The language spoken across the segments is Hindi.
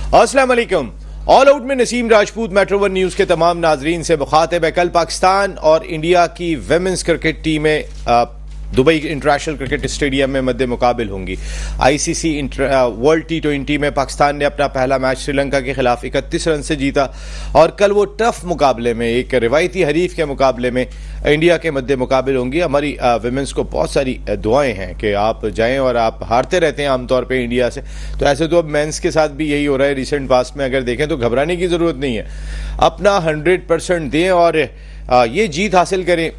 अस्सलाम वालेकुम। ऑल आउट में Naseem Rajput metro one news के तमाम नाजरीन से मुखातिब है। कल पाकिस्तान और इंडिया की विमेंस क्रिकेट टीमें दुबई इंटरनेशनल क्रिकेट स्टेडियम में मद्दे मुकाबिल होंगी। आईसीसी वर्ल्ड T20 में पाकिस्तान ने अपना पहला मैच श्रीलंका के खिलाफ 31 रन से जीता और कल वो टफ मुकाबले में एक रिवायती हरीफ के मुकाबले में इंडिया के मद्दे मुकाबिल होंगी। हमारी विमेंस को बहुत सारी दुआएं हैं कि आप जाएं और आप हारते रहते हैं आमतौर पे इंडिया से, तो ऐसे तो अब मेंस के साथ भी यही हो रहा है। रिसेंट पास्ट में अगर देखें तो घबराने की ज़रूरत नहीं है, अपना 100% दें और ये जीत हासिल करें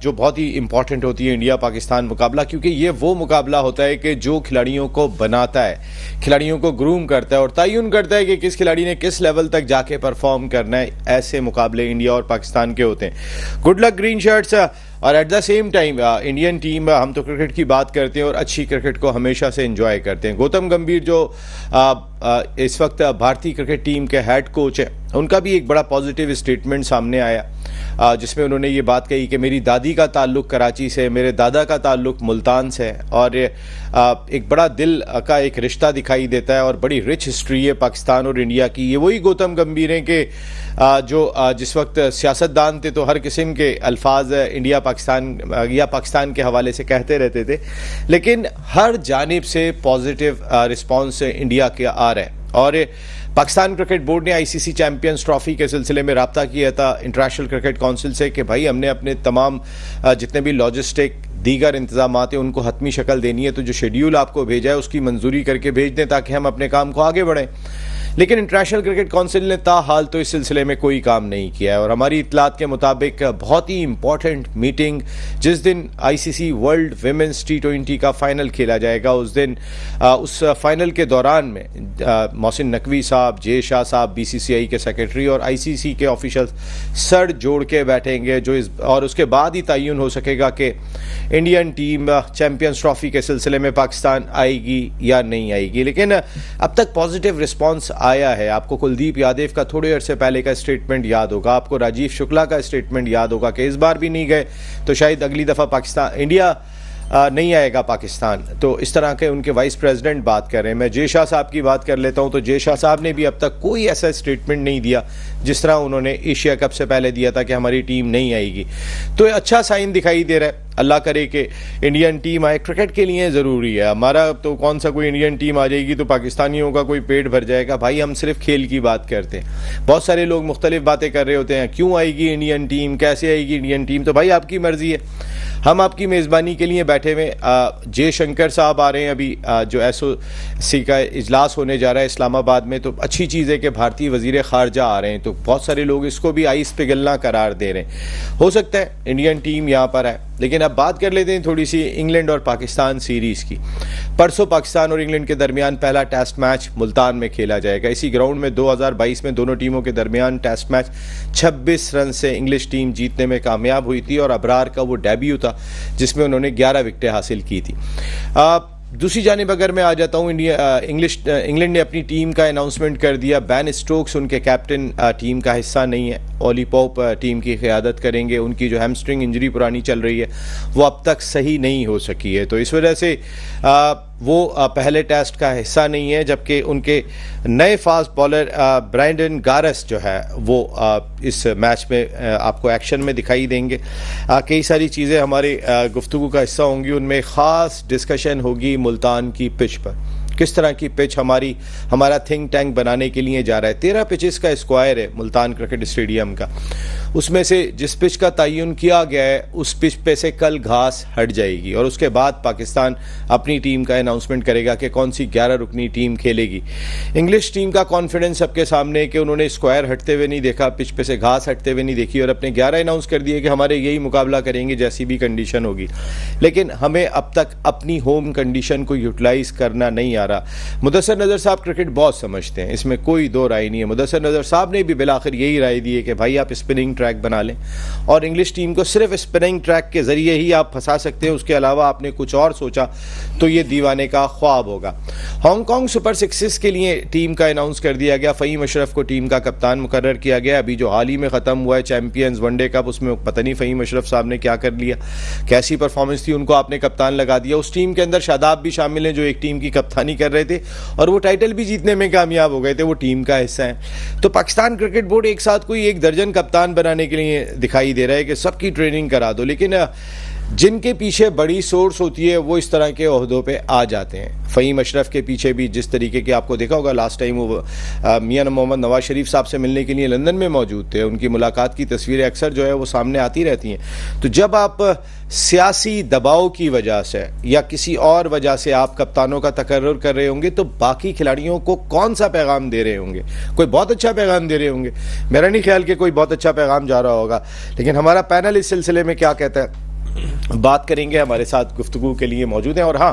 जो बहुत ही इंपॉर्टेंट होती है इंडिया पाकिस्तान मुकाबला, क्योंकि ये वो मुकाबला होता है कि जो खिलाड़ियों को बनाता है, खिलाड़ियों को ग्रूम करता है और तयन करता है कि किस खिलाड़ी ने किस लेवल तक जाके परफॉर्म करना है। ऐसे मुकाबले इंडिया और पाकिस्तान के होते हैं। Good luck green shirts. और at the same time Indian team, हम तो क्रिकेट की बात करते हैं और अच्छी क्रिकेट को हमेशा से एंजॉय करते हैं। गौतम गंभीर जो इस वक्त भारतीय क्रिकेट टीम के हेड कोच हैं, उनका भी एक बड़ा पॉजिटिव स्टेटमेंट सामने आया जिसमें उन्होंने ये बात कही कि मेरी दादी का ताल्लुक कराची से, मेरे दादा का ताल्लुक मुल्तान से है और एक बड़ा दिल का एक रिश्ता दिखाई देता है और बड़ी रिच हिस्ट्री है पाकिस्तान और इंडिया की। ये वही गौतम गंभीर हैं कि जो जिस वक्त सियासतदान थे तो हर किस्म के अल्फाज इंडिया पाकिस्तान या पाकिस्तान के हवाले से कहते रहते थे, लेकिन हर जानिब से पॉजिटिव रिस्पॉन्स इंडिया के आ रहा है। और पाकिस्तान क्रिकेट बोर्ड ने आईसीसी चैंपियंस ट्रॉफी के सिलसिले में राब्ता किया था इंटरनेशनल क्रिकेट काउंसिल से कि भाई हमने अपने तमाम जितने भी लॉजिस्टिक दीगर इंतजामात हैं उनको हतमी शक्ल देनी है, तो जो शेड्यूल आपको भेजा है उसकी मंजूरी करके भेज दें ताकि हम अपने काम को आगे बढ़ें। लेकिन इंटरनेशनल क्रिकेट काउंसिल ने ताहाल तो इस सिलसिले में कोई काम नहीं किया है और हमारी इत्तलात के मुताबिक बहुत ही इंपॉर्टेंट मीटिंग जिस दिन आईसीसी वर्ल्ड विमेंस T20 का फाइनल खेला जाएगा, उस दिन उस फाइनल के दौरान में मोहसिन नकवी साहब, जे शाह साहब BCCI के सेक्रेटरी और आईसीसी के ऑफिशियल सर जोड़ के बैठेंगे जो और उसके बाद ही तयन हो सकेगा कि इंडियन टीम चैंपियंस ट्रॉफी के सिलसिले में पाकिस्तान आएगी या नहीं आएगी। लेकिन अब तक पॉजिटिव रिस्पॉन्स आया है। आपको कुलदीप यादव का थोड़े अरसे पहले का स्टेटमेंट याद होगा, आपको राजीव शुक्ला का स्टेटमेंट याद होगा कि इस बार भी नहीं गए तो शायद अगली दफ़ा पाकिस्तान इंडिया नहीं आएगा पाकिस्तान। तो इस तरह के उनके वाइस प्रेसिडेंट बात कर रहे हैं। मैं जे शाह साहब की बात कर लेता हूं तो जे शाह साहब ने भी अब तक कोई ऐसा स्टेटमेंट नहीं दिया जिस तरह उन्होंने एशिया कप से पहले दिया था कि हमारी टीम नहीं आएगी। तो अच्छा साइन दिखाई दे रहा है। अल्लाह करे कि इंडियन टीम आए, क्रिकेट के लिए ज़रूरी है। हमारा तो कौन सा कोई इंडियन टीम आ जाएगी तो पाकिस्तानियों का कोई पेट भर जाएगा, भाई हम सिर्फ खेल की बात करते हैं। बहुत सारे लोग मुख्तलिफ बातें कर रहे होते हैं, क्यों आएगी इंडियन टीम, कैसे आएगी इंडियन टीम, तो भाई आपकी मर्जी है। हम आपकी मेज़बानी के लिए बैठे हुए जे शंकर साहब आ रहे हैं अभी जो SOC का इजलास होने जा रहा है इस्लामाबाद में, तो अच्छी चीज़ है कि भारतीय वज़ीर ख़ारजा आ रहे हैं, तो बहुत सारे लोग इसको भी आइस पिघलना करार दे रहे हैं। हो सकता है इंडियन टीम यहाँ पर है। लेकिन अब बात कर लेते हैं थोड़ी सी इंग्लैंड और पाकिस्तान सीरीज़ की। परसों पाकिस्तान और इंग्लैंड के दरमियान पहला टेस्ट मैच मुल्तान में खेला जाएगा। इसी ग्राउंड में 2022 में दोनों टीमों के दरमियान टेस्ट मैच 26 रन से इंग्लिश टीम जीतने में कामयाब हुई थी और अबरार का वो डेब्यू था जिसमें उन्होंने 11 विकेटें हासिल की थी। दूसरी जानिब अगर मैं आ जाता हूँ, इंग्लैंड ने अपनी टीम का अनाउंसमेंट कर दिया। बैन स्टोक्स उनके कैप्टन टीम का हिस्सा नहीं है, ओली पोप टीम की क़यादत करेंगे। उनकी जो हैमस्ट्रिंग इंजरी पुरानी चल रही है वो अब तक सही नहीं हो सकी है, तो इस वजह से वो पहले टेस्ट का हिस्सा नहीं है। जबकि उनके नए फास्ट बॉलर ब्रायन गारस जो है वो इस मैच में आपको एक्शन में दिखाई देंगे। कई सारी चीज़ें हमारे गुफ्तगू का हिस्सा होंगी, उनमें ख़ास डिस्कशन होगी मुल्तान की पिच पर, किस तरह की पिच हमारा थिंक टैंक बनाने के लिए जा रहा है। 13 पिचेस का स्क्वायर है मुल्तान क्रिकेट स्टेडियम का, उसमें से जिस पिच का तयन किया गया है उस पिच पे से कल घास हट जाएगी और उसके बाद पाकिस्तान अपनी टीम का अनाउंसमेंट करेगा कि कौन सी 11 रुकनी टीम खेलेगी। इंग्लिश टीम का कॉन्फिडेंस सबके सामने है कि उन्होंने स्क्वायर हटते हुए नहीं देखा, पिच पे से घास हटते हुए नहीं देखी और अपने 11 अनाउंस कर दिए कि हमारे यही मुकाबला करेंगे जैसी भी कंडीशन होगी। लेकिन हमें अब तक अपनी होम कंडीशन को यूटिलाइज करना नहीं आ रहा। मुदस्सिर नज़र साहब क्रिकेट बहुत समझते हैं, इसमें कोई दो राय नहीं है। मुदस्सिर नज़र साहब ने भी बिलाखिर यही राय दी है कि भाई आप स्पिनिंग ट्रैक बना लें और इंग्लिश टीम को सिर्फ स्पिनिंग ट्रैक के जरिए ही आप फंसा सकते हैं, उसके अलावा आपने कुछ और सोचा तो ये दीवाने का ख्वाब होगा। हांगकांग सुपर सिक्सेस के लिए टीम का अनाउंस कर दिया गया। फ़हीम अशरफ को टीम का कप्तान मुकर्रर किया गया। अभी जो हाल ही में ख़त्म हुआ है चैंपियंस वनडे कप, उसमें पता नहीं फ़हीम अशरफ साहब ने क्या कर लिया, कैसी परफॉर्मेंस थी, उनको आपने कप्तान लगा दिया। उस टीम के अंदर शादाब भी शामिल हैं जो एक टीम की कप्तानी कर रहे थे और वो टाइटल भी जीतने में कामयाब हो गए थे, वो टीम का हिस्सा है। तो पाकिस्तान क्रिकेट बोर्ड एक साथ कोई 1 दर्जन कप्तान बनाने के लिए दिखाई दे रहा है कि सबकी ट्रेनिंग करा दो, लेकिन जिनके पीछे बड़ी सोर्स होती है वो इस तरह के ओहदों पे आ जाते हैं। फ़हीम अशरफ के पीछे भी जिस तरीके के आपको देखा होगा, लास्ट टाइम वो मियां मोहम्मद नवाज शरीफ साहब से मिलने के लिए लंदन में मौजूद थे, उनकी मुलाकात की तस्वीरें अक्सर जो है वो सामने आती रहती हैं। तो जब आप सियासी दबाव की वजह से या किसी और वजह से आप कप्तानों का तकर्रुर कर रहे होंगे तो बाकी खिलाड़ियों को कौन सा पैगाम दे रहे होंगे? कोई बहुत अच्छा पैगाम दे रहे होंगे, मेरा नहीं ख्याल कि कोई बहुत अच्छा पैगाम जा रहा होगा। लेकिन हमारा पैनल इस सिलसिले में क्या कहता है बात करेंगे, हमारे साथ गुफ्तगू के लिए मौजूद हैं। और हाँ,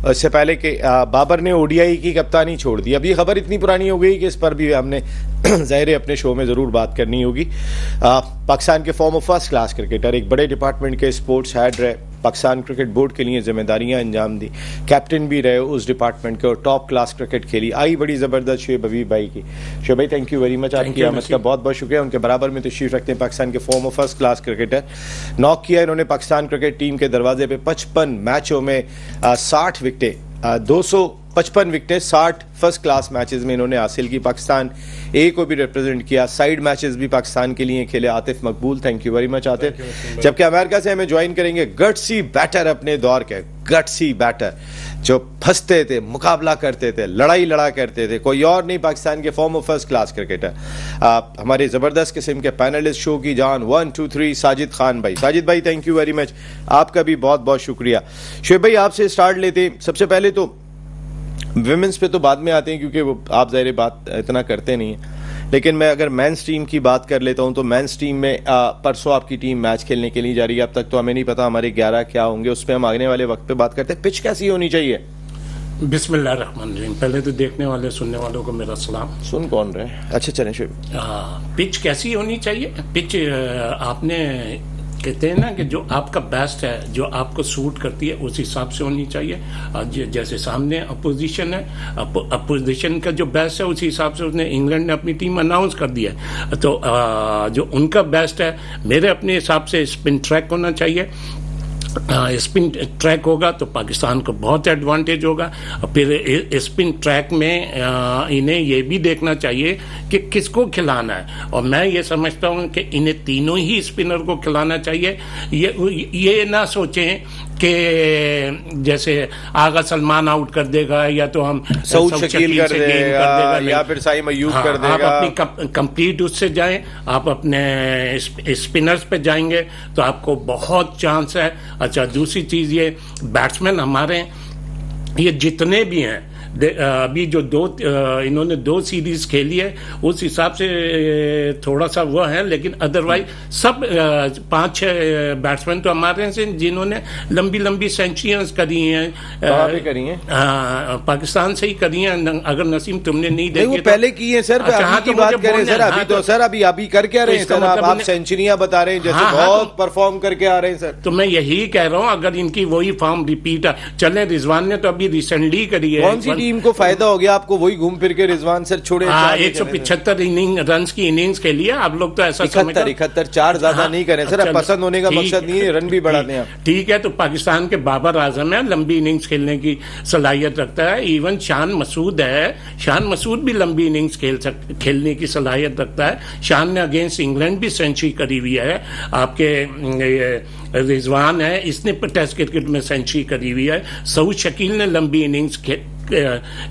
इससे पहले कि बाबर ने ओडीआई की कप्तानी छोड़ दी, अब ये खबर इतनी पुरानी हो गई कि इस पर भी हमने ज़ाहिर अपने शो में ज़रूर बात करनी होगी। पाकिस्तान के फॉर्मर फर्स्ट क्लास क्रिकेटर, एक बड़े डिपार्टमेंट के स्पोर्ट्स हेड रहे, पाकिस्तान क्रिकेट बोर्ड के लिए जिम्मेदारियां अंजाम दी, कैप्टन भी रहे उस डिपार्टमेंट के और टॉप क्लास क्रिकेट खेली। आई बड़ी ज़बरदस्त शुएब हबीब भाई की। शुएब भाई थैंक यू वेरी मच, आपकी आमद का बहुत बहुत शुक्रिया। उनके बराबर में तशरीफ रखते हैं पाकिस्तान के farmer first class cricketer, knock किया इन्होंने पाकिस्तान क्रिकेट टीम के दरवाजे पे 55 मैचों में 60 विकेटें, 255 विकेटें 60 फर्स्ट क्लास मैचेस में इन्होंने हासिल की। पाकिस्तान ए को भी रिप्रेजेंट किया, साइड मैचेस भी पाकिस्तान के लिए खेले। आतिफ मकबूल, thank you very much Atif. जबकि अमेरिका से हमें ज्वाइन करेंगे गट्सी बैटर, अपने दौर के गट्सी बैटर जो फंसते थे, मुकाबला करते थे, लड़ाई लड़ा करते थे, कोई और नहीं पाकिस्तान के फॉर्मर फर्स्ट क्लास क्रिकेटर, हमारे ज़बरदस्त किस्म के पैनलिस्ट, शो की जान 1 2 3 साजिद खान भाई। साजिद भाई थैंक यू वेरी मच, आपका भी बहुत बहुत शुक्रिया। शुएब भाई आपसे स्टार्ट लेते हैं। सबसे पहले तो विमेंस पे तो बाद में आते हैं क्योंकि वो आप ज़ाहिर बात इतना करते नहीं हैं, लेकिन मैं अगर मेंस टीम की बात कर लेता हूं तो मेंस टीम में परसों आपकी टीम मैच खेलने के लिए जा रही है। अब तक तो हमें नहीं पता हमारे 11 क्या होंगे, उस पर हम आने वाले वक्त पे बात करते हैं। पिच कैसी होनी चाहिए? बिस्मिल्लाहिर्रहमानिर्रहीम। पहले तो देखने वाले सुनने वालों को मेरा सलाम। सुन कौन रहे? अच्छा चलें शुभ। पिच कैसी होनी चाहिए? पिच आपने कहते हैं ना कि जो आपका बेस्ट है, जो आपको सूट करती है उस हिसाब से होनी चाहिए। जैसे सामने अपोजिशन है, अपोजिशन का जो बेस्ट है उस हिसाब से उसने इंग्लैंड ने अपनी टीम अनाउंस कर दिया है। तो जो उनका बेस्ट है, मेरे अपने हिसाब से स्पिन ट्रैक होना चाहिए। स्पिन ट्रैक होगा तो पाकिस्तान को बहुत एडवांटेज होगा। फिर स्पिन ट्रैक में इन्हें ये भी देखना चाहिए कि किसको खिलाना है, और मैं ये समझता हूँ कि इन्हें तीनों ही स्पिनर को खिलाना चाहिए। ये ना सोचें कि जैसे आगा सलमान आउट कर देगा या तो हम सऊद शकील कर देगा या फिर साइम अय्यूब कर देगा। आप अपनी कंप्लीट उससे जाएं, आप अपने स्पिनर्स पे जाएंगे तो आपको बहुत चांस है। अच्छा, दूसरी चीज ये बैट्समैन हमारे ये जितने भी हैं, अभी जो इन्होंने 2 सीरीज खेली है उस हिसाब से थोड़ा सा वो है, लेकिन अदरवाइज सब 5-6 बैट्समैन तो हमारे हैं जिन्होंने लंबी लंबी सेंचुरियां करी हैं। करी हैं पाकिस्तान से ही करी हैं। अगर नसीम तुमने नहीं देखी तो पहले की है सर। अभी की बात करें सर, अभी तो सर अभी कर क्या रहे हैं सर? आप सेंचुरियां बता रहे हैं जैसे बहुत परफॉर्म करके आ रहे हैं सर। तो मैं यही कह रहा हूँ अगर इनकी वही फॉर्म रिपीट है, चले रिजवान ने तो अभी रिसेंटली करी है। कौन सी टीम को फायदा हो गया आपको? वही घूम फिर के रिजवान सर छोड़े 175 रन की इनिंग्स के लिए आप लोग तो ऐसा 71 4 ज्यादा नहीं करें सर। पसंद होने का मकसद नहीं है, रन भी बढ़ाते हैं। ठीक है, तो पाकिस्तान के बाबर आजम है, लंबी इनिंग्स खेलने की सलाहियत रखता है। इवन शान मसूद है, शान मसूद भी लंबी इनिंग्स खेलने की सलाहियत रखता है। शान ने अगेंस्ट इंग्लैंड भी सेंचुरी करी हुई है। आपके रिजवान है, इसने टेस्ट क्रिकेट में सेंचुरी करी हुई है। सऊद शकील ने लंबी इनिंग्स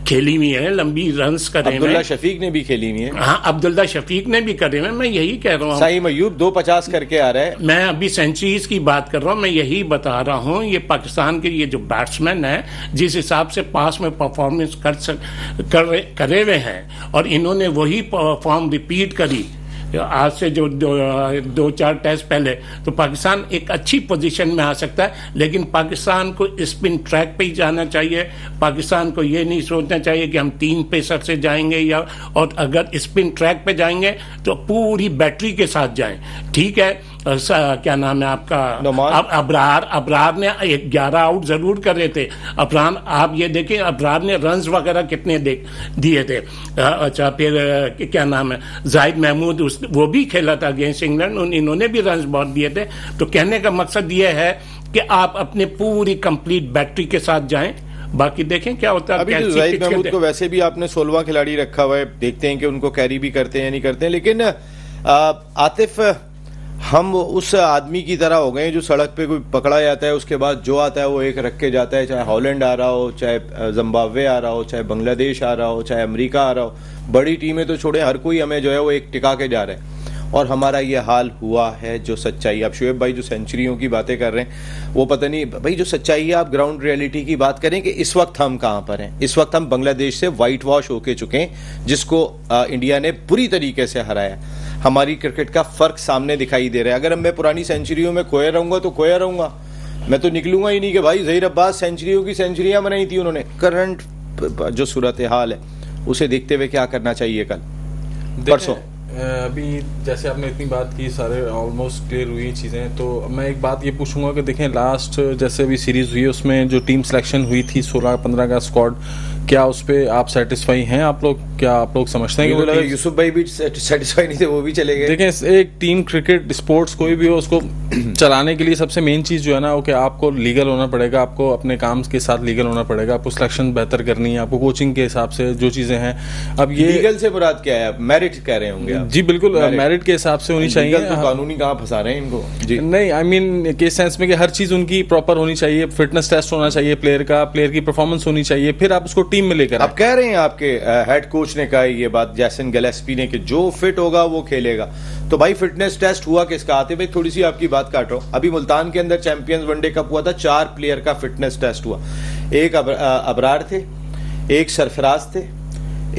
खेली हुई है, लंबी रन्स करे हुए। अब्दुल्ला शफीक ने भी खेली हुई है। हाँ, अब्दुल्ला शफीक ने भी करे हुए। मैं यही कह रहा हूँ, साइम अय्यूब 250 करके आ रहा है। मैं अभी सेंचुरीज की बात कर रहा हूँ, मैं यही बता रहा हूँ। ये पाकिस्तान के ये जो बैट्समैन है जिस हिसाब से पास में परफॉर्मेंस करे हुए हैं और इन्होंने वही फॉर्म रिपीट करी आज से जो 2-4 टेस्ट पहले, तो पाकिस्तान एक अच्छी पोजीशन में आ सकता है। लेकिन पाकिस्तान को स्पिन ट्रैक पे ही जाना चाहिए। पाकिस्तान को ये नहीं सोचना चाहिए कि हम 3 पेसर से जाएंगे या, और अगर स्पिन ट्रैक पे जाएंगे तो पूरी बैटरी के साथ जाएं। ठीक है, क्या नाम है आपका, अबरार ने 11 आउट जरूर करे थे। अबरार, आप ये देखें अबरार ने रन्स वगैरह कितने दिए थे। अच्छा, फिर क्या नाम है, जाहिद महमूद, वो भी खेला था अगेंस्ट इंग्लैंड, इन्होंने भी रन्स बहुत दिए थे। तो कहने का मकसद ये है कि आप अपने पूरी कंप्लीट बैटरी के साथ जाएं बाकी देखें क्या होता है। अभी तो जाहिद महमूद को वैसे भी आपने 16वां खिलाड़ी रखा हुआ है, देखते हैं कि उनको कैरी भी करते हैं या नहीं करते हैं। लेकिन आतिफ, हम उस आदमी की तरह हो गए जो सड़क पे कोई पकड़ा जाता है, उसके बाद जो आता है वो एक रख के जाता है, चाहे हॉलैंड आ रहा हो, चाहे जिम्बाब्वे आ रहा हो, चाहे बांग्लादेश आ रहा हो, चाहे अमेरिका आ रहा हो। बड़ी टीमें तो छोड़े, हर कोई हमें जो है वो एक टिका के जा रहे हैं और हमारा ये हाल हुआ है। जो सच्चाई, आप शुएब भाई जो सेंचुरियों की बातें कर रहे हैं वो पता नहीं भाई, जो सच्चाई है आप ग्राउंड रियलिटी की बात करें कि इस वक्त हम कहां पर हैं। इस वक्त हम बांग्लादेश से वाइट वॉश होके चुके हैं, जिसको इंडिया ने बुरी तरीके से हराया। हमारी क्रिकेट का फर्क सामने दिखाई दे रहा है। अगर मैं पुरानी सेंचुरियों में खोया रहूंगा तो खोया रहूंगा, मैं तो निकलूंगा ही नहीं कि भाई ज़हीर अब्बास सेंचुरियों की सेंचुरियां बनाई थी उन्होंने। करंट जो सूरत हाल है उसे देखते हुए क्या करना चाहिए कल परसों? अभी जैसे आपने इतनी बात की, सारे ऑलमोस्ट क्लियर हुई चीज़ें, तो मैं एक बात ये पूछूंगा कि देखें लास्ट जैसे अभी सीरीज़ हुई उसमें जो टीम सिलेक्शन हुई थी 16-15 का स्क्वाड, क्या उस पर आप सेटिस्फाई हैं? आप लोग क्या आप लोग समझते हैं कि यूसुफ भाई भी सेटिस्फाई नहीं थे, वो भी चले गए? देखें एक टीम क्रिकेट स्पोर्ट्स कोई भी हो, उसको चलाने के लिए सबसे मेन चीज़ जो है ना वो कि आपको लीगल होना पड़ेगा, आपको अपने काम के साथ लीगल होना पड़ेगा, आपको सिलेक्शन बेहतर करनी है, आपको कोचिंग के हिसाब से जो चीज़ें हैं। अब ये लीगल से मुराद क्या है? मेरिट कह रहे होंगे आप? जी बिल्कुल, मेरिट के हिसाब से होनी चाहिए। तो कानूनी कहाँ फंसा रहे हैं इनको जी? नहीं, आई मीन के सेंस में कि हर चीज़ उनकी प्रॉपर होनी चाहिए, फिटनेस टेस्ट होना चाहिए प्लेयर का, प्लेयर की परफॉर्मेंस होनी चाहिए, फिर आप उसको टीम में लेकर। आप कह रहे हैं आपके हेड कोच ने कहा ये बात, जैसन गिलेस्पी ने, कि जो फिट होगा वो खेलेगा। तो भाई फिटनेस टेस्ट हुआ किसका? आते भाई थोड़ी सी आपकी बात काट रहा हूं, अभी मुल्तान के अंदर चैंपियंस वनडे कप हुआ था, 4 प्लेयर का फिटनेस टेस्ट हुआ। एक अबरार थे, एक सरफराज थे,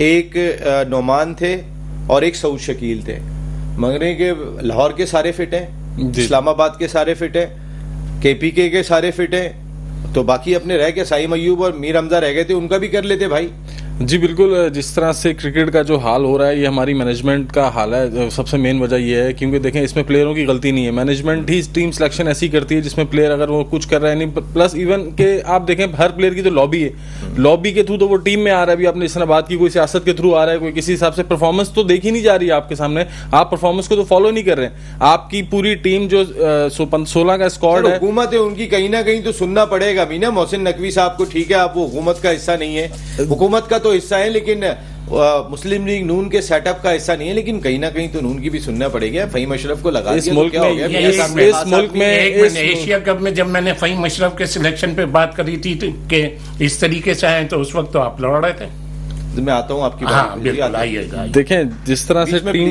एक नोमान थे और एक सऊद शकील थे। मंगने के लाहौर के सारे फिट हैं, इस्लामाबाद के सारे फिट हैं, केपीके के सारे फिट हैं, तो बाकी अपने रह गए साइम अयूब और मीर हमजा रह गए थे, उनका भी कर लेते भाई। जी बिल्कुल, जिस तरह से क्रिकेट का जो हाल हो रहा है ये हमारी मैनेजमेंट का हाल है। सबसे मेन वजह ये है क्योंकि देखें इसमें प्लेयरों की गलती नहीं है, मैनेजमेंट ही टीम सिलेक्शन ऐसी करती है जिसमें प्लेयर अगर वो कुछ कर रहा है नहीं, प्लस इवन के आप देखें हर प्लेयर की जो लॉबी है, लॉबी के थ्रू तो वो टीम में आ रहा है। अभी आपने इस तरह बात की, कोई सियासत के थ्रू आ रहा है, कोई किसी हिसाब से परफॉर्मेंस तो देखी नहीं जा रही है आपके सामने, आप परफॉर्मेंस को तो फॉलो नहीं कर रहे हैं। आपकी पूरी टीम जो 16 का स्क्वाड है, हुकूमत है उनकी, कहीं ना कहीं तो सुनना पड़ेगा भी ना। मोहसिन नकवी साहब को, ठीक है आप वो हुकूमत का हिस्सा नहीं है, हुकूमत का तो हिस्सा है लेकिन मुस्लिम लीग नून के सेटअप का हिस्सा नहीं है, लेकिन कहीं ना कहीं तो नून की भी सुनना पड़ेगी। फहीम अशरफ को लगा इस मुल्क में एशिया कप में जब मैंने फहीम अशरफ के सिलेक्शन पे बात करी थी कि इस तरीके से आए, तो उस वक्त तो आप लड़ रहे थे। मैं आता हूँ आपकी बात। आइएगा, देखें जिस तरह से टीम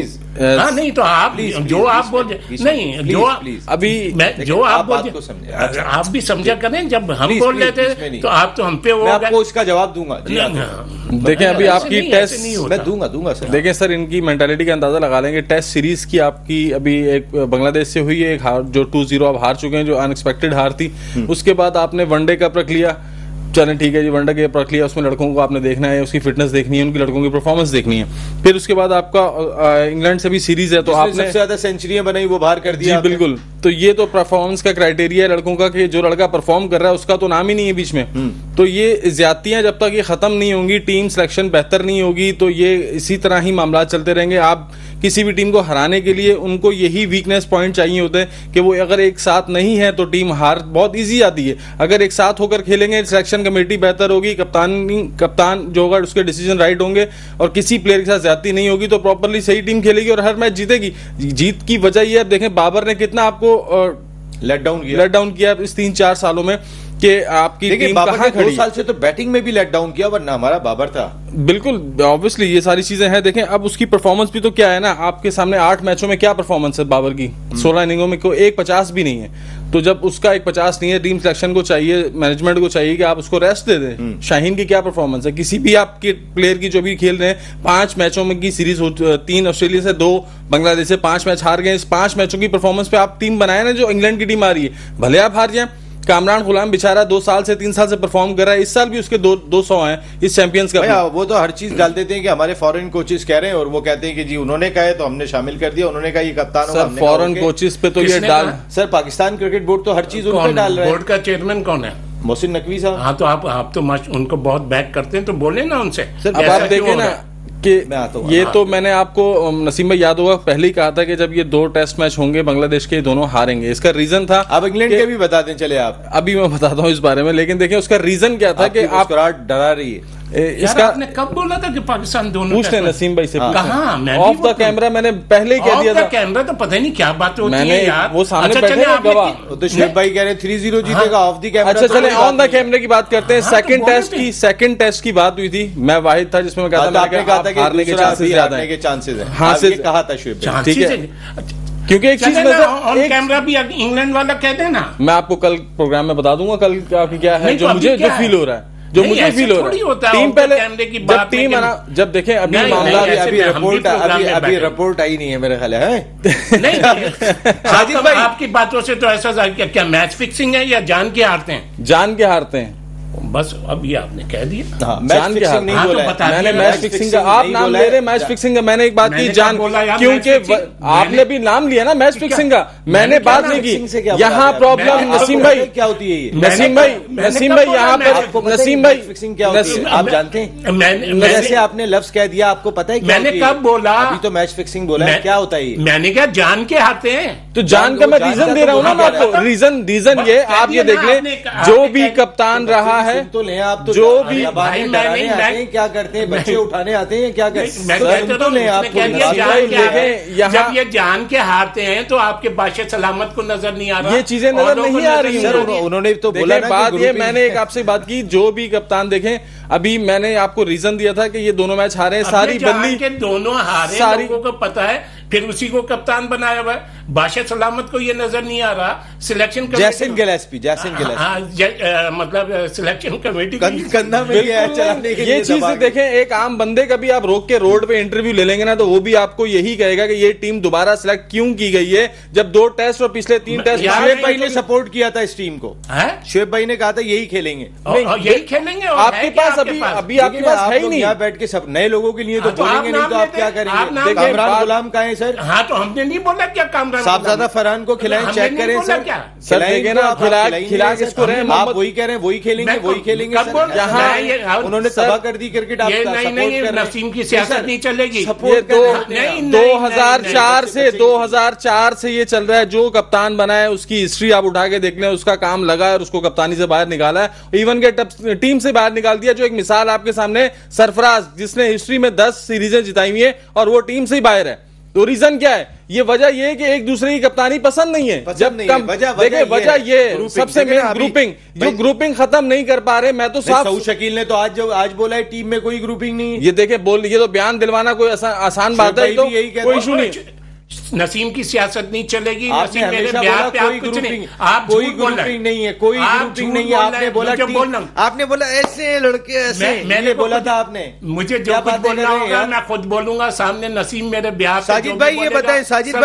नहीं तो आप जो आप बोल नहीं, जो अभी जो आप बोल, आप भी समझा करें। जब हम बोल रहे थे तो आप तो हम पे, मैं आपको इसका जवाब दूंगा। देखें अभी आपकी टेस्ट मैं दूंगा सर। देखें सर, इनकी मेंटालिटी का अंदाजा लगा लेंगे। टेस्ट सीरीज की आपकी अभी एक बांग्लादेश से हुई है, एक हार जो 2-0 आप हार चुके हैं, जो अनएक्सपेक्टेड हार थी। उसके बाद आपने वनडे कप रख लिया, चलें ठीक है जी, वनडे के प्रक्रिया उसमें लड़कों को आपने देखना है, उसकी फिटनेस देखनी है, उनकी लड़कों की परफॉर्मेंस देखनी है। फिर उसके बाद आपका इंग्लैंड से भी सीरीज है, तो आपने सबसे ज्यादा सेंचुरियां बनाई वो बाहर कर दिया। जी बिल्कुल, तो ये तो परफॉर्मेंस का क्राइटेरिया है लड़कों का कि जो लड़का परफॉर्म कर रहा है उसका तो नाम ही नहीं है बीच में। तो ये ज्यादतियां जब तक ये खत्म नहीं होंगी, टीम सिलेक्शन बेहतर नहीं होगी, तो ये इसी तरह ही मामला चलते रहेंगे। आप किसी भी टीम को हराने के लिए उनको यही वीकनेस पॉइंट चाहिए होते हैं कि वो अगर एक साथ नहीं है तो टीम हार बहुत इजी आती है। अगर एक साथ होकर खेलेंगे, सिलेक्शन कमेटी बेहतर होगी, कप्तान जो होगा उसके डिसीजन राइट होंगे और किसी प्लेयर के साथ ज्यादती नहीं होगी, तो प्रॉपरली सही टीम खेलेगी और हर मैच जीतेगी। जीत की वजह यह देखें, बाबर ने कितना आपको लेट डाउन किया इस 3-4 सालों में कि आपकी टीम कहां खड़ी। 2 साल से तो बैटिंग में भी लेट डाउन किया, वरना हमारा बाबर था। बिल्कुल, ऑब्वियसली ये सारी चीजें हैं। देखें अब उसकी परफॉर्मेंस भी तो क्या है ना, आपके सामने 8 मैचों में क्या परफॉर्मेंस है बाबर की, 16 इनिंगों में कोई एक 50 भी नहीं है। तो जब उसका एक 50 नहीं है, टीम सिलेक्शन को चाहिए, मैनेजमेंट को चाहिए कि आप उसको रेस्ट दे दें। शाहीन की क्या परफॉर्मेंस है, किसी भी आपके प्लेयर की जो भी खेल रहे हैं, 5 मैचों में की सीरीज, 3 ऑस्ट्रेलिया से, 2 बांग्लादेश से, 5 मैच हार गए। इस 5 मैचों की परफॉर्मेंस पे आप टीम बनाए ना, जो इंग्लैंड की टीम आ रही है, भले आप हार जाए। कामरान गुलाम बेचारा 2 साल से 3 साल से परफॉर्म कर रहा है, इस साल भी उसके 200 हैं इस चैंपियंस का। वो तो हर चीज डाल देते हैं कि हमारे फॉरेन कोचेस कह रहे हैं, और वो कहते हैं कि जी उन्होंने कहा है तो हमने शामिल कर दिया, उन्होंने कहा ये कप्तान होगा। फॉरेन कोचेस पे तो ये डाल, सर पाकिस्तान क्रिकेट बोर्ड तो हर चीज उन पे डाल रहा है। बोर्ड का चेयरमैन कौन है? मोहसिन नकवी साहब। हाँ, तो आप तो उनको बहुत बैक करते हैं, तो बोले ना उनसे। अब आप देखें ना, कि मैं आता हूं। ये तो मैंने आपको नसीम भाई याद होगा पहले ही कहा था कि जब ये 2 टेस्ट मैच होंगे बांग्लादेश के दोनों हारेंगे। इसका रीजन था, अब इंग्लैंड के भी बता दें, चले आप। अभी मैं बताता हूँ इस बारे में, लेकिन देखिए उसका रीजन क्या था कि आप डरा रही है इसका आपने कब बोला था कि पाकिस्तान दोनों पूछ लें नसीम भाई से। कहाँ? ऑफ द कैमरा मैंने पहले ही कह दिया था। कैमरा तो पता नहीं क्या बात होती मैंने है यार। वो सामने बैठे हैं गवाह, तो शुएब भाई कह रहे हैं 3-0 जीतेगा ऑफ द कैमरा। अच्छा चले ऑन द कैमरे की बात करते हैं। हाँ, सेकंड टेस्ट की बात हुई थी, मैं वाहिद था जिसमें मैं कहा था आपने कहा था कि हारने के चांसेस ज्यादा है। चांसेस है, हाँ से कहा था शुएब भाई, ठीक है। क्योंकि एक चीज ऑन कैमरा भी इंग्लैंड वाला कह देना, मैं आपको कल प्रोग्राम में बता दूंगा कल क्या है जो मुझे जो फील हो रहा है, जो मुझे फील हो रहा है। टीम पहले जब टीम है ना, जब देखें अभी मामला अभी रिपोर्ट आई नहीं है मेरे ख्याल है। नहीं साजिद भाई, आपकी बातों से तो ऐसा क्या मैच फिक्सिंग है या जान के हारते हैं? जान के हारते हैं, बस अभी आपने कह दिया। हाँ, मैच फिक्सिंग नहीं बोला है मैंने। मैच फिक्सिंग का आप नाम ले रहे, मैच फिसिंग का मैंने एक बात की जान, क्योंकि आपने भी नाम लिया ना मैच फिक्सिंग का, मैंने बात नहीं की। यहाँ प्रॉब्लम नसीम भाई क्या होती है, नसीम भाई यहाँ पर नसीम भाई फिक्सिंग क्या होती है आप जानते हैं? जैसे आपने लफ्ज कह दिया, आपको पता है मैंने कब बोला? अभी तो मैच फिक्सिंग बोला है, क्या होता है? मैंने क्या जान के हारते हैं? तो जान का मैं रीजन दे रहा हूँ ना आपको। रीजन ये आप ये देख लें, जो भी कप्तान रहा है तो ले आप, तो जो भी डराने आते हैं, क्या करते हैं, बच्चे उठाने आते हैं, क्या करते हैं? जब ये जान के हारते हैं तो आपके बादशाह सलामत को नजर नहीं आ रहा, ये चीजें नजर नहीं आ रही सर। उन्होंने तो बोला बात ये, मैंने एक आपसे बात की, जो भी कप्तान देखें, अभी मैंने आपको रीजन दिया था कि ये दोनों मैच हारे, सारी बल्ली के दोनों हारे, सारी लोगों को पता है, फिर उसी को कप्तान बनाया हुआ है। बादशाह सलामत को ये नजर नहीं आ रहा, सिलेक्शन जैसन गिलेस्पी मतलब सिलेक्शन कमेटी कंधा में चलाने के ये चीज देखें, एक आम बंदे का भी आप रोक के रोड पे इंटरव्यू ले लेंगे ना, तो वो भी आपको यही कहेगा कि ये टीम दोबारा सिलेक्ट क्यों की गई है, जब 2 टेस्ट और पिछले 3 टेस्ट शुएब भाई ने सपोर्ट किया था इस टीम को। शुएब भाई ने कहा था यही खेलेंगे, यही खेलेंगे। आपके पास अभी आपके पास है ही नहीं। यहाँ बैठ के सब नए लोगों के लिए तो बोलेंगे नहीं, तो आप क्या करेंगे? कामरान गुलाम कहाँ है सर? हाँ, तो हमने नहीं बोला क्या कामरान साहबजादा फरहान को खिलाएं, चेक करें सर। सर देखें ना, खिला किसको रहे हैं? आप वही कह रहे हैं, वही खेलेंगे। यहाँ उन्होंने तबाह कर दी क्रिकेट। नहीं, नसीम की सियासत नहीं चलेगी। 2004 से ये चल रहा है। जो कप्तान बना है उसकी हिस्ट्री आप उठा के देख लें, उसका काम लगा है और उसको कप्तानी से बाहर निकाला है, इवन के टीम से बाहर निकाल दिया। जो एक मिसाल आपके सामने, सरफराज, जिसने हिस्ट्री में 10 सीरीजें जिताई हुई है और वो टीम से ही बाहर है। तो रीजन क्या है? ये वजह ये है कि एक दूसरे की कप्तानी पसंद नहीं है। वजह ये सबसे मेन ग्रुपिंग, जो ग्रुपिंग खत्म नहीं कर पा रहे। मैं तो साफ, शकील ने तो आज बोला है टीम में कोई ग्रुपिंग नहीं है। ये देखे ये तो बयान दिलवाना कोई आसान बात है, तो कोई इशू नहीं। नसीम की सियासत नहीं चलेगी। नसीम मेरे ब्याह पे आप कुछ नहीं, आप कोई ग्रुपिंग नहीं है, कोई ग्रुपिंग नहीं है। आपने बोला ऐसे लड़के ऐसे, मैंने बोला था आपने। मुझे जो कुछ बोलना होगा मैं खुद बोलूंगा सामने। नसीम मेरे ब्याह पे साजिद भाई ये बताएं, साजिद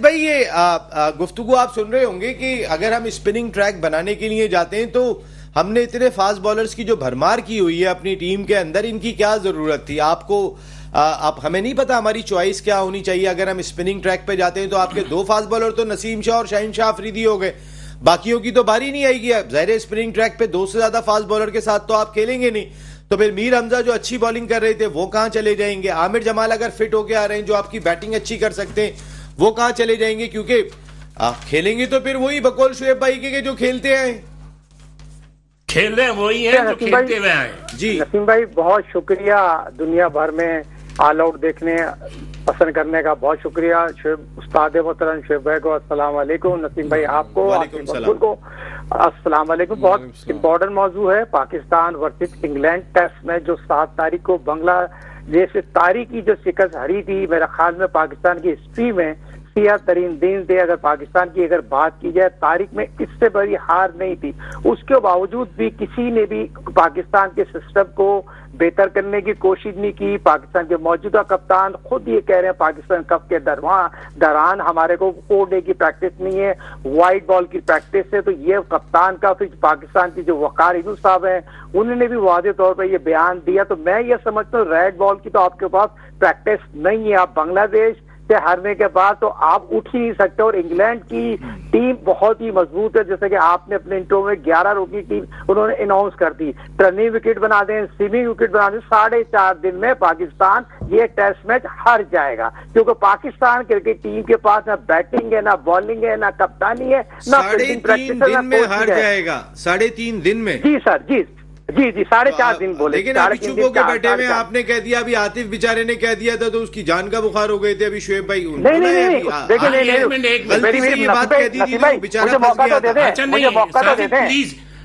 भाई ये गुफ्तगू आप सुन रहे होंगे कि अगर हम स्पिनिंग ट्रैक बनाने के लिए जाते हैं तो हमने इतने फास्ट बॉलर्स की जो भरमार की हुई है अपनी टीम के अंदर, इनकी क्या जरूरत थी? आपको आप हमें नहीं पता हमारी चॉइस क्या होनी चाहिए। अगर हम स्पिनिंग ट्रैक पे जाते हैं तो आपके 2 फास्ट बॉलर तो नसीम शाह और शाहीन शाह अफरीदी हो गए, बाकियों की तो बारी नहीं आएगी। ज़ाहिर स्पिनिंग ट्रैक पे 2 से ज्यादा फास्ट बॉलर के साथ तो आप खेलेंगे नहीं। तो फिर मीर हमजा जो अच्छी बॉलिंग कर रहे थे वो कहां चले जाएंगे? आमिर जमाल अगर फिट होके आ रहे हैं, जो आपकी बैटिंग अच्छी कर सकते हैं, वो कहां चले जाएंगे? क्योंकि आप खेलेंगे तो फिर वही बकौल शुएब भाई के जो खेलते हैं, खेल रहे वही है जो खेलते हुए आए। जी नसीम भाई, बहुत शुक्रिया दुनिया भर में ऑल आउट देखने पसंद करने का, बहुत शुक्रिया। उस्ताद मोहतरम शुएब भाई को अस्सलाम वालेकुम, नसीम भाई आपको को अस्सलाम वालेकुम। बहुत इम्पोर्टेंट मौजू है, पाकिस्तान वर्सेस इंग्लैंड टेस्ट में जो 7 तारीख को बांग्लादेश से तारीख की जो शिकस्त हरी थी, मेरे ख्याल में पाकिस्तान की हिस्ट्री में सियाह तरीन दिन थे। अगर पाकिस्तान की अगर बात की जाए, तारीख में इससे बड़ी हार नहीं थी। उसके बावजूद भी किसी ने भी पाकिस्तान के सिस्टम को बेहतर करने की कोशिश नहीं की। पाकिस्तान के मौजूदा कप्तान खुद ये कह रहे हैं पाकिस्तान कप के दौरान हमारे को 4 डे की प्रैक्टिस नहीं है, वाइट बॉल की प्रैक्टिस है। तो ये कप्तान का फिर पाकिस्तान की जो वकार यूनुस साहब हैं उन्होंने भी वादे तौर पर ये बयान दिया। तो मैं ये समझता हूँ रेड बॉल की तो आपके पास प्रैक्टिस नहीं है। आप बांग्लादेश से हारने के बाद तो आप उठ ही नहीं सकते। और इंग्लैंड की टीम बहुत ही मजबूत है, जैसे कि आपने अपने इंट्रो में 11 रनों की टीम उन्होंने अनाउंस कर दी। टर्निंग विकेट बना दें, स्विमिंग विकेट बना दें, 4.5 दिन में पाकिस्तान ये टेस्ट मैच हार जाएगा, क्योंकि पाकिस्तान क्रिकेट टीम के पास ना बैटिंग है, ना बॉलिंग है, ना कप्तानी है, ना फील्डिंग प्रैक्टिस है, में हार जाएगा 3.5 दिन में। जी सर, जी 4.5 दिन बोले। लेकिन अभी चुप होके बैठे हुए आपने कह दिया, अभी आतिफ बेचारे ने कह दिया था तो उसकी जान का बुखार हो गए थे अभी शुएब भाई। नहीं, देखिए ये बात कह दी थी बेचारा, मुझे मौका तो दे दें, मुझे मौका तो दे दें,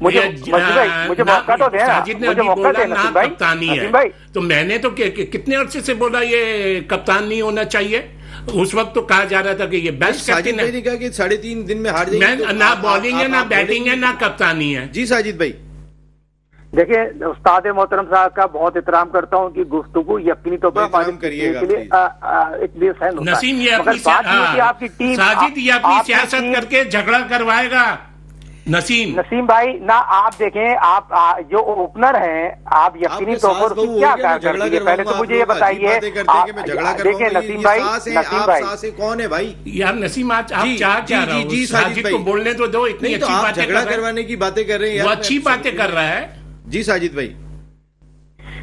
मुझे मौका तो दें, साजिद ने अभी बोला ना कप्तानी है, तो मैंने तो कितने अर्से से बोला ये कप्तान नहीं होना चाहिए। उस वक्त तो कहा जा रहा था कि ये बेस्ट कैप्टन है। कहा कि 3.5 दिन में हार जाएगी, ना बॉलिंग है, ना बैटिंग है, ना कप्तानी है। जी साजिद भाई, देखिए उस्ताद मोहतरम साहब का बहुत एहतराम करता हूँ कि गुफ्तगू यकीनी तौर पर हमारे नसीम ये अपनी आपकी टीम साजिद ये अपनी सियासत करके झगड़ा करवाएगा। नसीम भाई ना, आप देखें, आप जो ओपनर हैं, आप यकीनी तौर पर उसकी क्या कारकर्दगी है, पहले तो मुझे ये बताइए। देखिए नसीम भाई कौन है भाई यार? नसीम आज आप क्या रहे हो? साजिद को बोलने तो दो, इतनी अच्छी बातें झगड़ा करवाने की बातें कर रहे हैं, वो अच्छी बातें कर रहा है। जी साजिद भाई,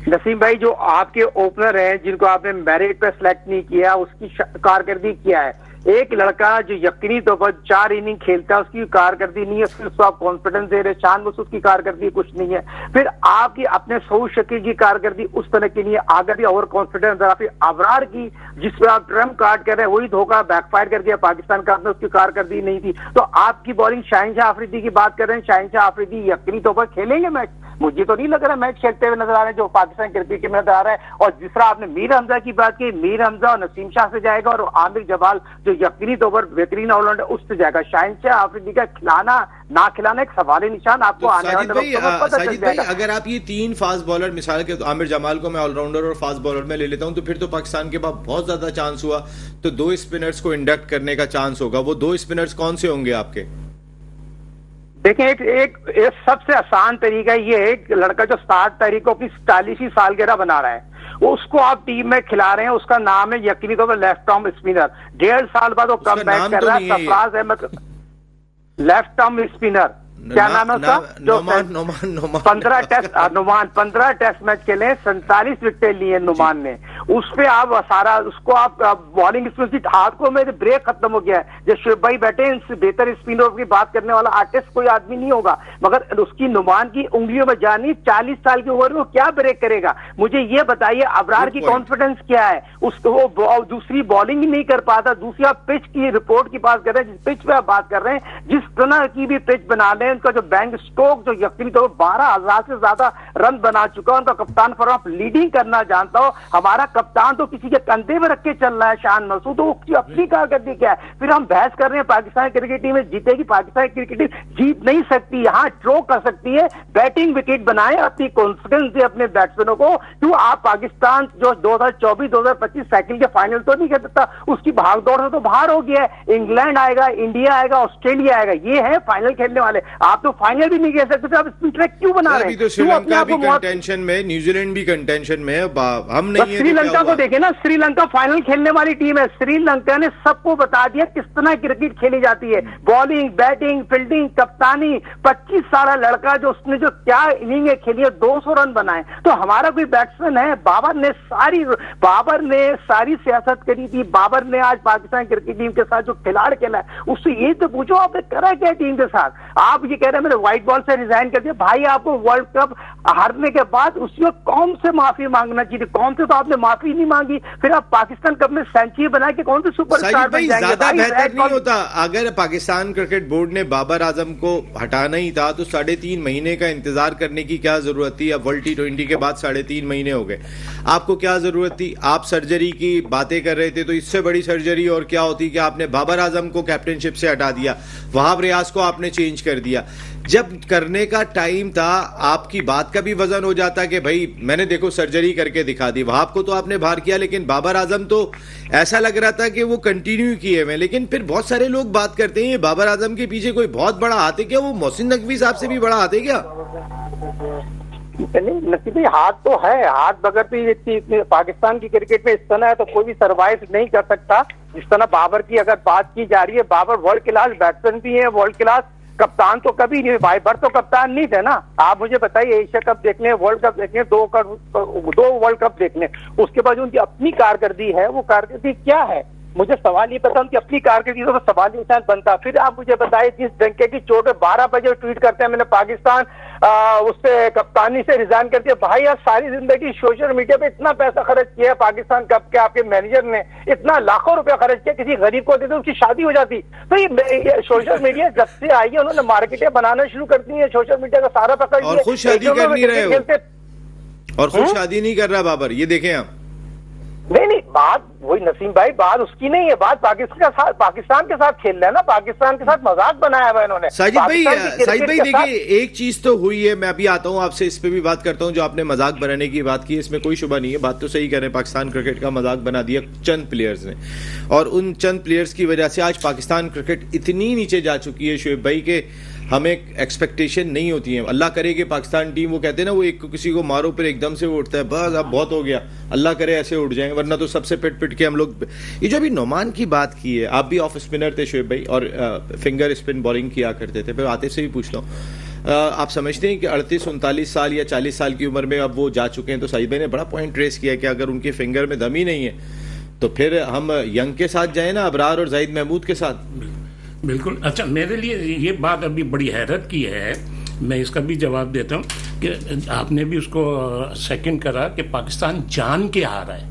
नसीम भाई जो आपके ओपनर हैं जिनको आपने मेरिट पे सिलेक्ट नहीं किया, उसकी कारकर्दगी क्या है? एक लड़का जो यकीनी तौर पर 4 इनिंग खेलता है, उसकी कारकर्दी नहीं है, फिर उसको आप कॉन्फिडेंस दे रहे, शान मुस्तफा की कारकर्दी कुछ नहीं है। फिर आपकी अपने सऊद शकील की कारकर्दी उस तरह की नहीं है, आगे भी ओवर कॉन्फिडेंस। फिर अबरार की जिस पर आप ट्रम्प कार्ड कर रहे हैं वही धोखा बैकफायर कर दिया पाकिस्तान का, उसकी कारकर्दी नहीं थी। तो आपकी बॉलिंग शहनशाह आफरीदी की बात कर रहे हैं, शहनशाह आफरीदी यकीनी तौर पर खेलेंगे मैच? मुझे तो नहीं लग रहा मैच खेलते हुए नजर आ रहे हैं जो पाकिस्तान क्रिकेट टीम में नजर आ रहा है। और जिस तरह आपने मीर हमजा की बात की, मीर हमजा और नसीम शाह से जाएगा, और आमिर जमाल जो यकीनी तौर पर बेहतरीन ऑलराउंडर उससे जाएगा। शहनशाह आफरीदी का खिलाना ना खिलाना एक सवाल निशान आपको आने वाले वक्त में पता चल जाएगा। अगर आप ये 3 फास्ट बॉलर, मिसाल के आमिर जमाल को मैं ऑलराउंडर और फास्ट बॉलर में ले लेता हूं, तो फिर तो पाकिस्तान के पास बहुत ज्यादा चांस हुआ। तो 2 स्पिनर्स को इंडक्ट करने का चांस होगा। वो 2 स्पिनर्स कौन से होंगे आपके? देखिए एक सबसे आसान तरीका ये है, एक लड़का जो 7 तारीख को अपनी 40वीं सालगिरह बना रहा है, उसको आप टीम में खिला रहे हैं, उसका नाम है यकीनी तौर पर लेफ्ट आर्म स्पिनर। 1.5 साल बाद वो कम बैक कर रहा है, Sarfaraz Ahmed, left arm spinner. क्या नाम है उसका? जो 15 टेस्ट मैच खेले, 47 विकेट लिए नुमान ने। उस पे आप सारा उसको आप बॉलिंग स्पिन हाथ को मेरे ब्रेक खत्म हो गया है। जब शुएब भाई बैठे, इनसे बेहतर स्पिनर की बात करने वाला आर्टिस्ट कोई आदमी नहीं होगा, मगर उसकी नुमान की उंगलियों में जानी, 40 साल की उम्र में क्या ब्रेक करेगा? मुझे ये बताइए अबरार की कॉन्फिडेंस क्या है? उसको वो दूसरी बॉलिंग ही नहीं कर पाता। दूसरी आप पिच की रिपोर्ट की बात कर रहे हैं, जिस पिच पे आप बात कर रहे हैं, जिस तरह की भी पिच बना ले, उनका जो बैंक स्टोक जो यकीनी तौर पर 12,000 से ज्यादा रन बना चुका है, उनका कप्तान फॉर्म लीडिंग करना जानता हो। हमारा कप्तान तो किसी के कंधे में रख के चल रहा है, शान मसूद, तो उसकी अपनी कारकर्दगी क्या है? फिर हम बहस कर रहे हैं पाकिस्तान क्रिकेट टीम में जीतेगी, पाकिस्तान क्रिकेट टीम जीत नहीं सकती, यहाँ ड्रॉ कर सकती है। बैटिंग विकेट बनाए, अपनी कॉन्फिडेंस दे अपने बैट्समैनों को। क्यों आप पाकिस्तान जो 2024-2025 साइकिल के फाइनल तो नहीं कर सकता, उसकी भाग दौड़ से तो बाहर हो गया है। इंग्लैंड आएगा, इंडिया आएगा, ऑस्ट्रेलिया आएगा, ये है फाइनल खेलने वाले। आप तो फाइनल भी नहीं खेल सकते, तो आप स्पिन ट्रैक क्यों बना रहे हैं? तो श्रीलंका भी कंटेंशन में, न्यूजीलैंड भी कंटेंशन में, हम नहीं। श्रीलंका को देखे ना, श्रीलंका फाइनल खेलने वाली टीम है। श्रीलंका ने सबको बता दिया किस तरह क्रिकेट खेली जाती है, बॉलिंग, बैटिंग, फील्डिंग, कप्तानी। 25 साल लड़का जो उसने जो क्या इनिंग खेली है, 200 रन बनाए। तो हमारा कोई बैट्समैन है? बाबर ने सारी सियासत करी थी। बाबर ने आज पाकिस्तान क्रिकेट टीम के साथ जो खिलाड़ खेला है, उससे ये तो पूछो आपने करा क्या टीम के साथ? आप ये कह रहे हैं मैंने व्हाइट बॉल से रिजाइन कर दिया। भाई आपको वर्ल्ड कप हारने के बाद उसमें कौन से माफी मांगना चाहिए? कौन से? तो आपने माफी नहीं मांगी, फिर आप पाकिस्तान कप में सेंचुरी बना के कौन से सुपरस्टार बन जाएंगे? ज्यादा बेहतर नहीं होता अगर पाकिस्तान क्रिकेट बोर्ड ने बाबर आजम को हटाना ही था तो 3.5 महीने का इंतजार करने की क्या जरूरत थी? अब वर्ल्ड T20 के बाद 3.5 महीने हो गए, आपको क्या जरूरत थी? आप सर्जरी की बातें कर रहे थे, तो इससे बड़ी सर्जरी और क्या होती कि आपने बाबर आजम को कैप्टनशिप से हटा दिया, वहाब रियाज को आपने चेंज कर दिया। जब करने का टाइम था, आपकी बात का भी वजन हो जाता कि भाई मैंने देखो सर्जरी करके दिखा दी। वहाब को तो आपने बाहर किया, लेकिन बाबर आजम तो ऐसा लग रहा था कि वो कंटिन्यू किए हुए। लेकिन फिर बहुत सारे लोग बात करते हैं बाबर आजम के पीछे कोई बहुत बड़ा हाथ है क्या? वो मोहसिन नकवी साहब से भी बड़ा हाथ है क्या? नहीं नसीब भाई, हाथ तो है, हाथ बगैर तो पाकिस्तान की क्रिकेट में इस तरह है तो कोई भी सरवाइव नहीं कर सकता। जिस तरह बाबर की अगर बात की जा रही है, बाबर वर्ल्ड क्लास बैट्समैन भी है, वर्ल्ड क्लास कप्तान तो कभी नहीं, बाबर तो कप्तान नहीं थे ना। आप मुझे बताइए, एशिया कप देख लें, वर्ल्ड कप देख लें, दो वर्ल्ड कप देख लें, उसके बाद उनकी अपनी कारकर्दी है, वो कारकर्दी क्या है? मुझे सवाल ये पता उनकी अपनी कारकर्दी तो सवाल निशान बनता। फिर आप मुझे बताइए, जिस डंके की चोट है 12 बजे ट्वीट करते हैं मैंने पाकिस्तान उससे कप्तानी से रिजाइन कर दिया। भाई आप सारी जिंदगी सोशल मीडिया पे इतना पैसा खर्च किया, पाकिस्तान कप के आपके मैनेजर ने इतना लाखों रुपया खर्च किया, किसी गरीब को देते उसकी शादी हो जाती। तो ये सोशल मीडिया जब से आई है उन्होंने मार्केटें बनाना शुरू कर दी है, सोशल मीडिया का सारा पकड़ और खुद शादी कर नहीं रहे हो, और खुद शादी नहीं कर रहा बाबर, ये देखें आप। नहीं बात वही नसीम भाई, बात उसकी नहीं है, बात पाकिस्तान के साथ खेल रहे हैं ना, पाकिस्तान के साथ मजाक बनाया हुआ इन्होंने। साजिद भाई देखिए, एक चीज तो हुई है, मैं अभी आता हूं आपसे, इस पे भी बात करता हूं। जो आपने मजाक बनाने की बात की, इसमें कोई शुबा नहीं है, बात तो सही कह रहे हैं, पाकिस्तान क्रिकेट का मजाक बना दिया चंद प्लेयर्स ने, और उन चंद प्लेयर्स की वजह से आज पाकिस्तान क्रिकेट इतनी नीचे जा चुकी है शोएब भाई के हमें एक्सपेक्टेशन नहीं होती है। अल्लाह करे कि पाकिस्तान टीम, वो कहते हैं ना, वो एक किसी को मारो फिर एकदम से वो उठता है, बस अब बहुत हो गया, अल्लाह करे ऐसे उठ जाएंगे, वरना तो सबसे पिट पिट के हम लोग। ये जो अभी नोमान की बात की है, आप भी ऑफ स्पिनर थे शोएब भाई, और फिंगर स्पिन बॉलिंग किया करते थे, फिर आतिफ से भी पूछता हूँ, आप समझते हैं कि 38-39 साल या 40 साल की उम्र में अब वो जा चुके हैं? तो साजिद भाई ने बड़ा पॉइंट रेस किया कि अगर उनके फिंगर में दम ही नहीं है तो फिर हम यंग के साथ जाए ना, अबरार और जाहिद महमूद के साथ। बिल्कुल। अच्छा, मेरे लिए ये बात अभी बड़ी हैरत की है, मैं इसका भी जवाब देता हूँ कि आपने भी उसको सेकंड करा कि पाकिस्तान जान के हारा है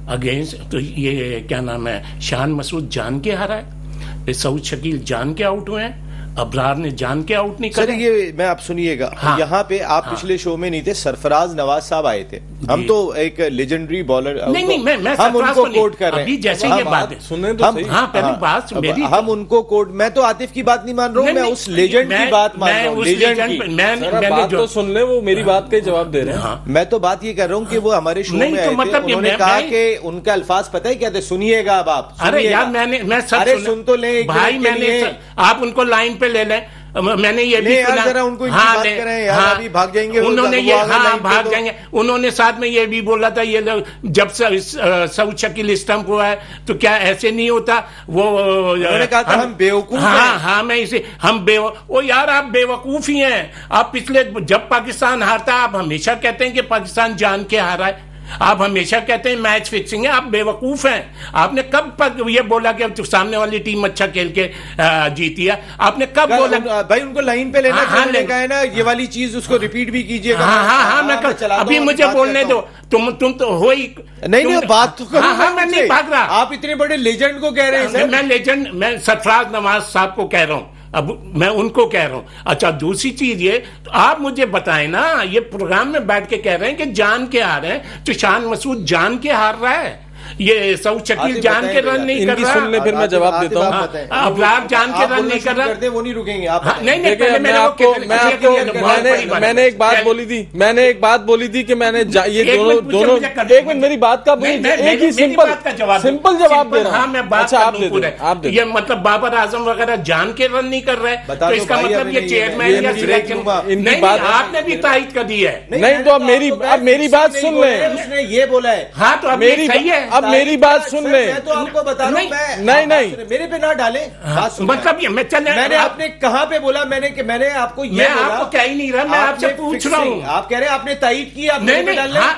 अगेंस्ट, तो ये क्या नाम है, शान मसूद जान के हारा है, सऊद शकील जान के आउट हुए हैं, अबरार ने जान के आउट नहीं करा। ये मैं आप सुनिएगा, हाँ, यहाँ पे आप पिछले शो में नहीं थे, सरफराज नवाज साहब आए थे, हम तो एक लेजेंडरी बॉलर, नहीं मैं हम उनको कोट कर रहे हैं, जैसे ये बात सुनने तो सही। हाँ, पहली बात मेरी, हम उनको कोट, मैं तो आतिफ की बात नहीं मान रहा हूँ, मैं उस लेजेंड की बात मान रहा हूँ, लेजेंड की। बात तो सुन ले, वो मेरी बात का जवाब दे रहे हैं। मैं तो बात ये कर रहा हूँ कि वो हमारे शो में आए थे, उन्होंने कहा कि उनका अल्फाज पता है क्या थे, सुनिएगा अब आप। अरे यार मैं सुन तो ले भाई, मैंने आप उनको लाइन पे ले लें, मैंने ये भी सुना, जरा उनको बात करें यार, अभी भाग जाएंगे उन्होंने, ये भाग जाएंगे। उन्होंने साथ में ये भी बोला था, ये जब सऊद शकील स्टंप हुआ है तो क्या ऐसे नहीं होता, वो उन्होंने कहा था हम बेवकूफ हैं। हाँ मैं इसे हम ओ यार आप बेवकूफ ही हैं। आप पिछले जब पाकिस्तान हारता है आप हमेशा कहते हैं कि पाकिस्तान जान के हारा है, आप हमेशा कहते हैं मैच फिक्सिंग है, आप बेवकूफ हैं। आपने कब ये बोला कि सामने वाली टीम अच्छा खेल के जीती है? आपने कब बोला? भाई उनको लाइन पे लेना है ना, ये वाली चीज उसको रिपीट भी कीजिएगा। हाँ मैं अभी मुझे बोलने दो, तुम तो हो ही नहीं बात तो करो। हाँ मैं नहीं भाग रहा, आप इतने बड़े लेजेंड को कह रहे हैं। मैं लेजेंड, मैं सरफराज नवाज साहब को कह रहा हूँ, अब मैं उनको कह रहा हूं। अच्छा, दूसरी चीज ये, तो आप मुझे बताएं ना, ये प्रोग्राम में बैठ के कह रहे हैं कि जान के हार रहे हैं, तो शान मसूद जान के हार रहा है, ये सऊद शकील जान के रन नहीं कर रहा। सुन ले, फिर मैं जवाब देता हूँ। अबरार जान के रन नहीं कर रहा, वो नहीं रुकेंगे आप। नहीं मैंने एक बात बोली थी कि मैंने ये दोनों एक मिनट मेरी बात का एक ही सिंपल जवाब दे रहा हूँ। अच्छा आप ये मतलब बाबर आजम वगैरह जान के रन नहीं कर रहे, तो इसका मतलब ये चेयरमैन या सिलेक्शन, नहीं आपने भी तारीफ कर दी है। नहीं तो अब मेरी बात सुन ले, उसने ये बोला है। हाँ तो अब मेरी सही है, अब मेरी बात सुन ले। मैं तो आपको बता रहा हूं, नहीं मेरे पे ना डाले। मतलब ये मैंने आपने कहां पे बोला? मैंने आपको ये बोला, आपको कह ही नहीं रहा, मैं आपसे पूछ रहा हूँ। आप कह रहे हैं आपने तारीफ की, आप नहीं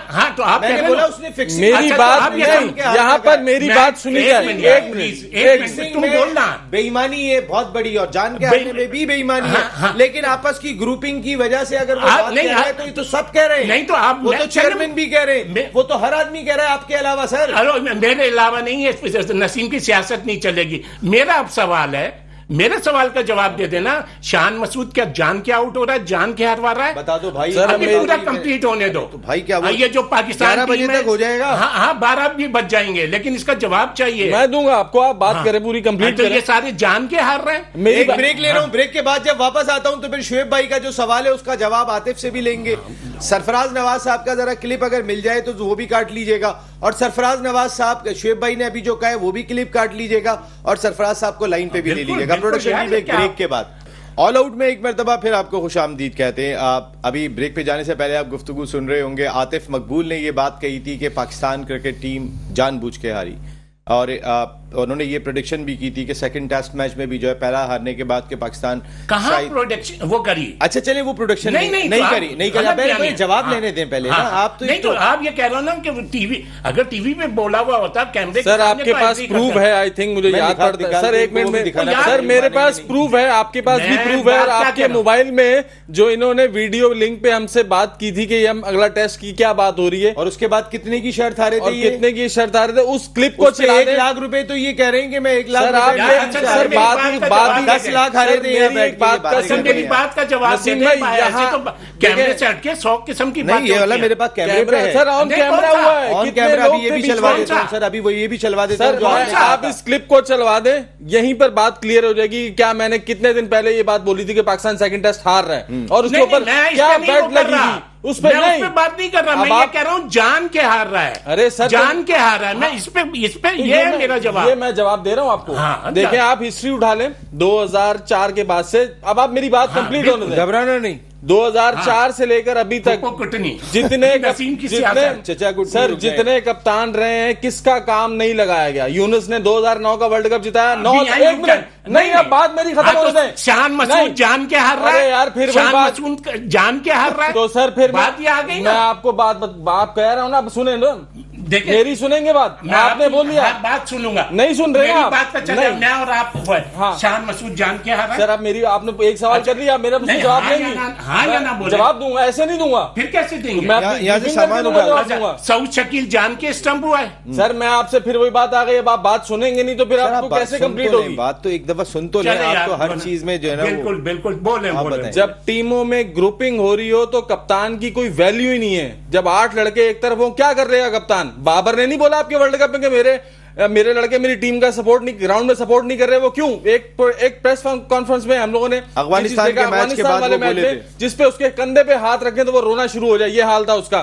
हाँ तो आप मैंने बोला उसने फिक्स। मेरी बात यहाँ पर मेरी बात सुनी जाए, एक मिनट तुम बोलना। बेईमानी है बहुत बड़ी, और जान के आने में भी बेईमानी है, लेकिन आपस की ग्रुपिंग की वजह से अगर वो बात कह रहे हैं तो ये तो सब कह रहे हैं। नहीं तो आप, वो तो चेयरमैन भी कह रहे हैं, वो तो हर आदमी कह रहा है आपके अलावा। सर मेरे अलावा नहीं है, नसीम की सियासत नहीं चलेगी। मेरा अब सवाल है, मेरे सवाल का जवाब दे देना, शान मसूद क्या जान के आउट हो रहा है, जान के हरवा रहा है? बता दो भाई, अभी पूरा कंप्लीट होने दो। तो भाई क्या ये जो पाकिस्तान 11 बजे तक हो जाएगा? हाँ 12 भी बच जाएंगे, लेकिन इसका जवाब चाहिए। मैं दूंगा आपको, आप बात करें पूरी कंप्लीट करें। ये सारे जान के हार रहे हैं। एक ब्रेक ले रहा हूँ, ब्रेक के बाद जब वापस आता हूँ तो फिर शोएब भाई का जो सवाल है उसका जवाब आतिफ से भी लेंगे। सरफराज नवाज साहब का जरा क्लिप अगर मिल जाए तो वो भी काट लीजिएगा, और सरफराज नवाज साहब, शोएब भाई ने अभी जो कहा है वो भी क्लिप काट लीजिएगा, और सरफराज साहब को लाइन पे भी ले लीजिएगा प्रोडक्शन ब्रेक के बाद। ऑल आउट में एक मरतबा फिर आपको खुशामदीद कहते हैं। आप अभी ब्रेक पे जाने से पहले आप गुफ्तगू सुन रहे होंगे, आतिफ मकबूल ने ये बात कही थी कि पाकिस्तान क्रिकेट टीम जानबूझ के हारी, और उन्होंने ये प्रेडिक्शन भी की थी कि सेकंड टेस्ट मैच में भी जो है पहला हारने के बाद के पाकिस्तान कहां प्रोडक्शन वो करी। अच्छा चले वो प्रोडक्शन नहीं करी, जवाब लेने दें पहले ना आप। तो नहीं तो आप ये कह रहे हो ना कि टीवी, अगर टीवी पे बोला हुआ होता कैमरे सर आपके पास प्रूफ है, आई थिंक मुझे याद पड़ता है सर, एक मिनट में सर मेरे पास प्रूफ है, आपके पास भी प्रूफ है, और आपके मोबाइल में जो इन्होंने वीडियो लिंक पे हमसे बात की थी कि हम अगला टेस्ट की क्या बात हो रही है, और उसके बाद कितने की शर्त हारे थे, कितने की शर्त हारे थे, उस क्लिप को चला 1 लाख रुपए। तो ये कह रहे हैं कि मैं 1 लाख सर आप सर बात 10 लाख हारे थे। मेरी बात का जवाब कैमरे से हटके 100 किस्म की बात ये वाला मेरे पास कैमरे है सर, ऑन कैमरा हुआ है, ऑन कैमरा अभी ये भी चलवा देता हूं सर, अभी वो ये भी चलवा देता हूं। सर आप इस क्लिप को चलवा दें, यहीं पर बात क्लियर हो जाएगी क्या मैंने कितने दिन पहले ये बात बोली थी कि पाकिस्तान सेकंड टेस्ट हार रहा है, और उसके ऊपर क्या बैट लगेगी उस पर। नहीं बात नहीं कर रहा, मैं ये कह रहा हूं जान के हार रहा है। अरे सर जान के हार रहा है, मैं इस पे ये है मेरा जवाब, ये मैं जवाब दे रहा हूं आपको। हाँ, देखें आप हिस्ट्री उठा लें 2004 के बाद से, अब आप मेरी बात कंप्लीट होने दें, घबराना नहीं। 2004 से लेकर अभी तक जितने सर जितने कप्तान रहे हैं किसका काम नहीं लगाया गया। यूनुस ने 2009 का वर्ल्ड कप जिताया, 9 एक मिनट नहीं, अब बात मेरी खत्म होने दें। शान मसूद जान के हार रहा है यार, फिर शान मसूद जान के हार रहा है, तो सर फिर बात ये आ गई। मैं आपको बात कह रहा हूं ना, सुने ना, मेरी सुनेंगे बात, आपने बोल दिया बात सुनूंगा, नहीं सुन रहे हैं बात का चला मैं और आप। हाँ। शान मसूद जान के हार रहा है सर, आप मेरी आपने एक सवाल कर लिया, मेरा जवाब देंगे, हाँ या ना बोले, जवाब दूंगा, ऐसे नहीं दूंगा, फिर कैसे देंगे? यहाँ से सामान दूंगा। सऊद शकील जान के स्टंप हुआ है सर, मैं आपसे फिर वही बात आ गई, अब आप बात सुनेंगे नहीं तो फिर आपको कैसे कंप्लीट होगी बात? तो एक दफा सुन तो लें, आपको हर चीज में जो है ना बिल्कुल बिल्कुल बोले। जब टीमों में ग्रुपिंग हो रही हो तो कप्तान की कोई वैल्यू ही नहीं है। जब 8 लड़के एक तरफ हो, क्या कर रहे हैं कप्तान? बाबर ने नहीं बोला आपके वर्ल्ड कप में कि मेरे लड़के मेरी टीम का सपोर्ट नहीं, ग्राउंड में सपोर्ट नहीं कर रहे, वो क्यों? एक प्रेस कॉन्फ्रेंस में हम लोगों ने अफगानिस्तान के मैच के बाद बोले थे, जिसपे उसके कंधे पे हाथ रखें तो वो रोना शुरू हो जाए, ये हाल था उसका।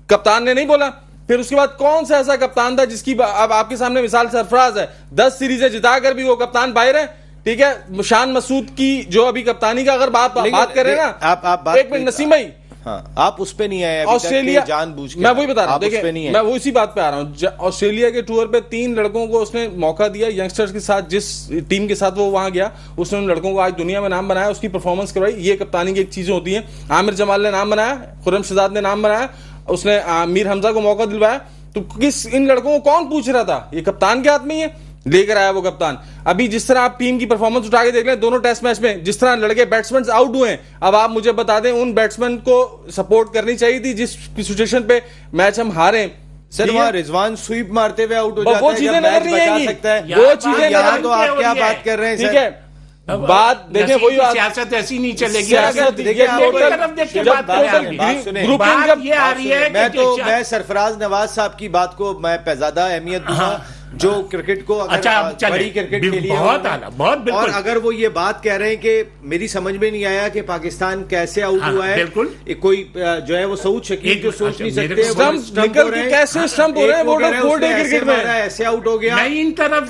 कप्तान ने नहीं बोला। फिर उसके बाद कौन सा ऐसा कप्तान था जिसकी अब आपके सामने मिसाल सरफराज है, 10 सीरीजें जिताकर भी वो कप्तान बाहर है, ठीक है। शान मसूद की जो अभी कप्तानी का अगर बात करें ना, आप एक मिनट नसीम भाई, हाँ, आप उस पे नहीं आए ऑस्ट्रेलिया जानबूझ के, मैं वही बता रहा हूँ, देखिए मैं उसी बात पे आ रहा हूँ। ऑस्ट्रेलिया के टूर पे 3 लड़कों को उसने मौका दिया, यंगस्टर्स के साथ, जिस टीम के साथ वो वहां गया उसने उन लड़कों को आज दुनिया में नाम बनाया, उसकी परफॉर्मेंस करवाई। ये कप्तानी की एक चीजें होती है। आमिर जमाल ने नाम बनाया, खुर्रम शहजाद ने नाम बनाया, उसने मीर हमजा को मौका दिलवाया। तो किस इन लड़कों को कौन पूछ रहा था? ये कप्तान के हाथ में ही है, लेकर आया वो कप्तान। अभी जिस तरह आप टीम की परफॉर्मेंस उठा के देख लें, दोनों टेस्ट मैच में जिस तरह लड़के बैट्समैन आउट हुए हैं, अब आप मुझे बता दें उन बैट्समैन को सपोर्ट करनी चाहिए थी जिस सिचुएशन पे मैच हम हारे। सर वहां रिजवान स्वीप मारते हुए आउट हो जाता है, वो चीजें नजर नहीं आएंगी, वो चीजें यहाँ तो आप क्या बात कर रहे हैं? ठीक है, बात देखिए वही सियासत ऐसी नहीं चलेगी। मैं सरफराज नवाज साहब की बात को मैं ज्यादा अहमियत दूंगा, जो क्रिकेट को बड़ी क्रिकेट खेली है, और अगर वो ये बात कह रहे हैं कि मेरी समझ में नहीं आया कि पाकिस्तान कैसे आउट हुआ है, कोई जो है वो सऊद शकील जो सोच नहीं सकते कैसे स्टंप हो रहे हैं, वो 4 डे क्रिकेट में ऐसे आउट हो गया। इन तरफ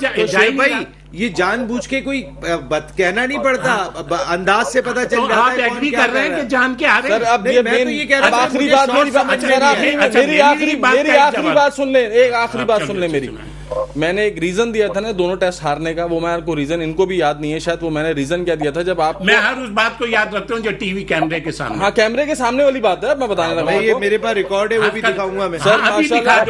भाई ये जानबूझ के कोई कहना नहीं पड़ता, अंदाज से पता चल जाता है। आप एग्री कर रहे हैं कि जान के हारे? सर अब ये मैं तो ये कह रहा हूं, आखिरी बात मेरी आखिरी बात सुन ले, एक आखिरी बात सुन ले मेरी। मैंने एक रीजन दिया था ना दोनों टेस्ट हारने का, वो मैं आपको रीजन, इनको भी याद नहीं है शायद, वो मैंने रीजन क्या दिया था जब आप, मैं हर उस बात को याद रखता हूँ जो टीवी कैमरे के सामने, हाँ कैमरे के सामने वाली बात है, मैं बताने लगा। ये मेरे पास रिकॉर्ड है, वो भी दिखाऊंगा मैं। सर माशाल्लाह,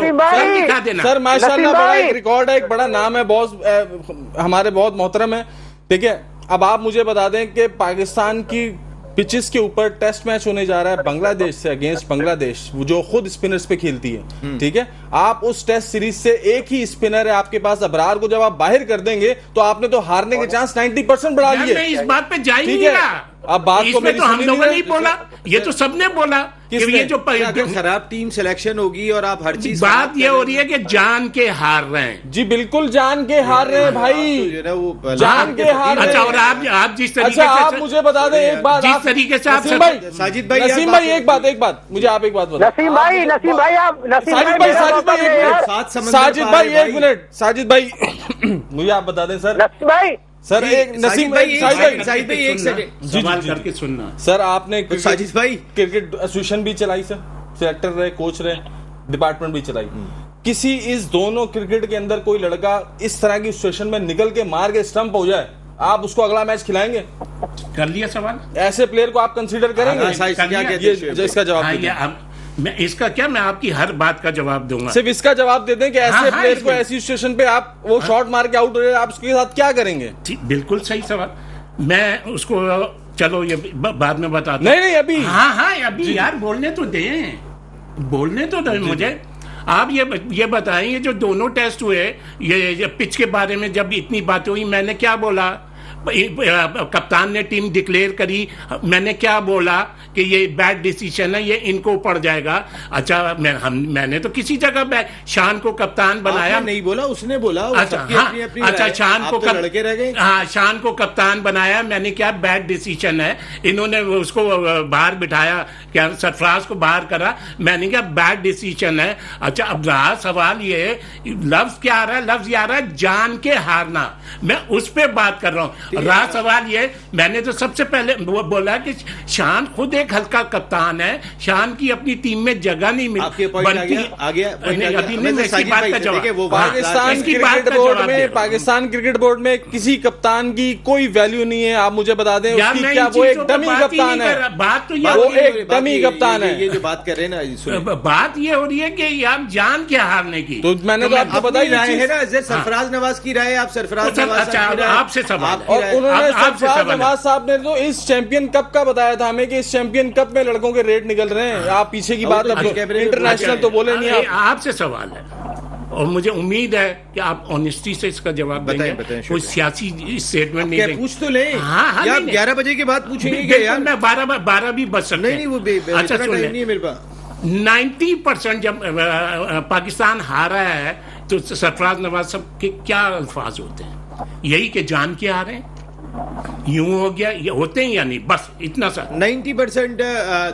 सर माशाल्लाह बड़ा एक रिकॉर्ड है, एक बड़ा नाम है, बहुत हमारे बहुत मोहतरम है, ठीक है। अब आप मुझे बता दें कि पाकिस्तान की पिचेस के ऊपर टेस्ट मैच होने जा रहा है बांग्लादेश से, अगेंस्ट बांग्लादेश, जो खुद स्पिनर्स पे खेलती है, ठीक है। आप उस टेस्ट सीरीज से एक ही स्पिनर है आपके पास, अबरार को जब आप बाहर कर देंगे तो आपने तो हारने के चांस 90% बढ़ा लिए। मैं इस बात पे जा ही नहीं रहा। अब बात को तो हम लोगों ने ही बोला, ये तो सबने बोला कि ये जो खराब टीम सिलेक्शन होगी और आप हर चीज, बात ये हो रही है कि जान के हार रहे हैं। जी बिल्कुल जान के हार रहे हैं भाई, जान के हार रहे हैं। अच्छा, और आप जिस तरीके से, आप मुझे बता दें एक बात, जिस तरीके से आप साजिद भाई, नसीम भाई एक बात मुझे आप एक बात बताओ। नसीम भाई आप साजिद भाई एक मिनट, साजिद भाई मुझे आप बता दें सर। नसीम भाई सर एक नसीम भाई एक सेकंड सवाल करके सुनना। सर आपने साजिद भाई क्रिकेट एसोसिएशन भी चलाई सर, सिलेक्टर रहे, कोच रहे, डिपार्टमेंट भी चलाई। किसी इस दोनों क्रिकेट के अंदर कोई लड़का इस तरह की सिचुएशन में निकल के मार के स्टंप हो जाए, आप उसको अगला मैच खिलाएंगे? कर लिया सवाल। ऐसे प्लेयर को आप कंसीडर करेंगे? इसका जवाब मैं इसका क्या, मैं आपकी हर बात का जवाब दूंगा। सिर्फ इसका जवाब दे दें कि ऐसे प्लेयर को ऐसी सिचुएशन पे आप वो शॉट मार के आउट हो जाए, आप उसके साथ क्या करेंगे? बिल्कुल सही सवाल। मैं उसको चलो ये बाद में बताता। नहीं अभी हाँ अभी यार बोलने तो दें मुझे। आप ये बताएं, ये जो दोनों टेस्ट हुए, ये पिच के बारे में जब इतनी बातें हुई, मैंने क्या बोला? कप्तान ने टीम डिक्लेयर करी, मैंने क्या बोला कि ये बैड डिसीजन है, ये इनको पड़ जाएगा। अच्छा मैंने तो किसी जगह शान को कप्तान बनाया नहीं बोला, उसने बोला। अच्छा शान को लड़के रह गए। हाँ, शान को कप्तान बनाया, मैंने क्या बैड डिसीजन है, इन्होंने उसको बाहर बिठाया, क्या सरफराज को बाहर करा, मैंने क्या बैड डिसीजन है। अच्छा अब रहा सवाल ये, लफ्ज क्या आ रहा है? लफ्ज आ रहा है जान के हारना, मैं उस पर बात कर रहा हूँ। रहा सवाल ये, मैंने तो सबसे पहले बोला कि शान खुद एक हल्का कप्तान है, शान की अपनी टीम में जगह नहीं मिलती। पाकिस्तान क्रिकेट बोर्ड में किसी कप्तान की कोई वैल्यू नहीं है, आप मुझे बता दें। क्या वो एक डमी कप्तान है? बात तो वो एक डमी कप्तान है। ये जो बात कर रहे हैं ना, बात ये हो रही है कि आप जान के हारने की, तो मैंने तो आपको बताई राय है ना। सरफराज नवाज की राय, आप सरफराज आपसे सवाल, और उन्होंने सरफराज नवाज साहब ने तो इस चैंपियन कप का बताया था हमें कि इस चैंपियन कप में लड़कों के रेट निकल रहे हैं। आप पीछे की बात, इंटरनेशनल तो बोले नहीं। आपसे सवाल है और मुझे उम्मीद है कि आप ऑनेस्टी से इसका जवाब देंगे, कोई सियासी स्टेटमेंट नहीं देंगे। पूछ तो ले। हाँ, 11 बजे के बाद पूछेंगे यार। मैं 12 भी बच सकते नहीं वो अच्छा नहीं है मेरे पास। 90% जब पाकिस्तान हारा है तो सरफराज नवाज साहब के क्या अल्फाज होते हैं? यही कि जान के आ रहे हैं, यूं हो गया, ये होते हैं या नहीं, बस इतना सा। 90%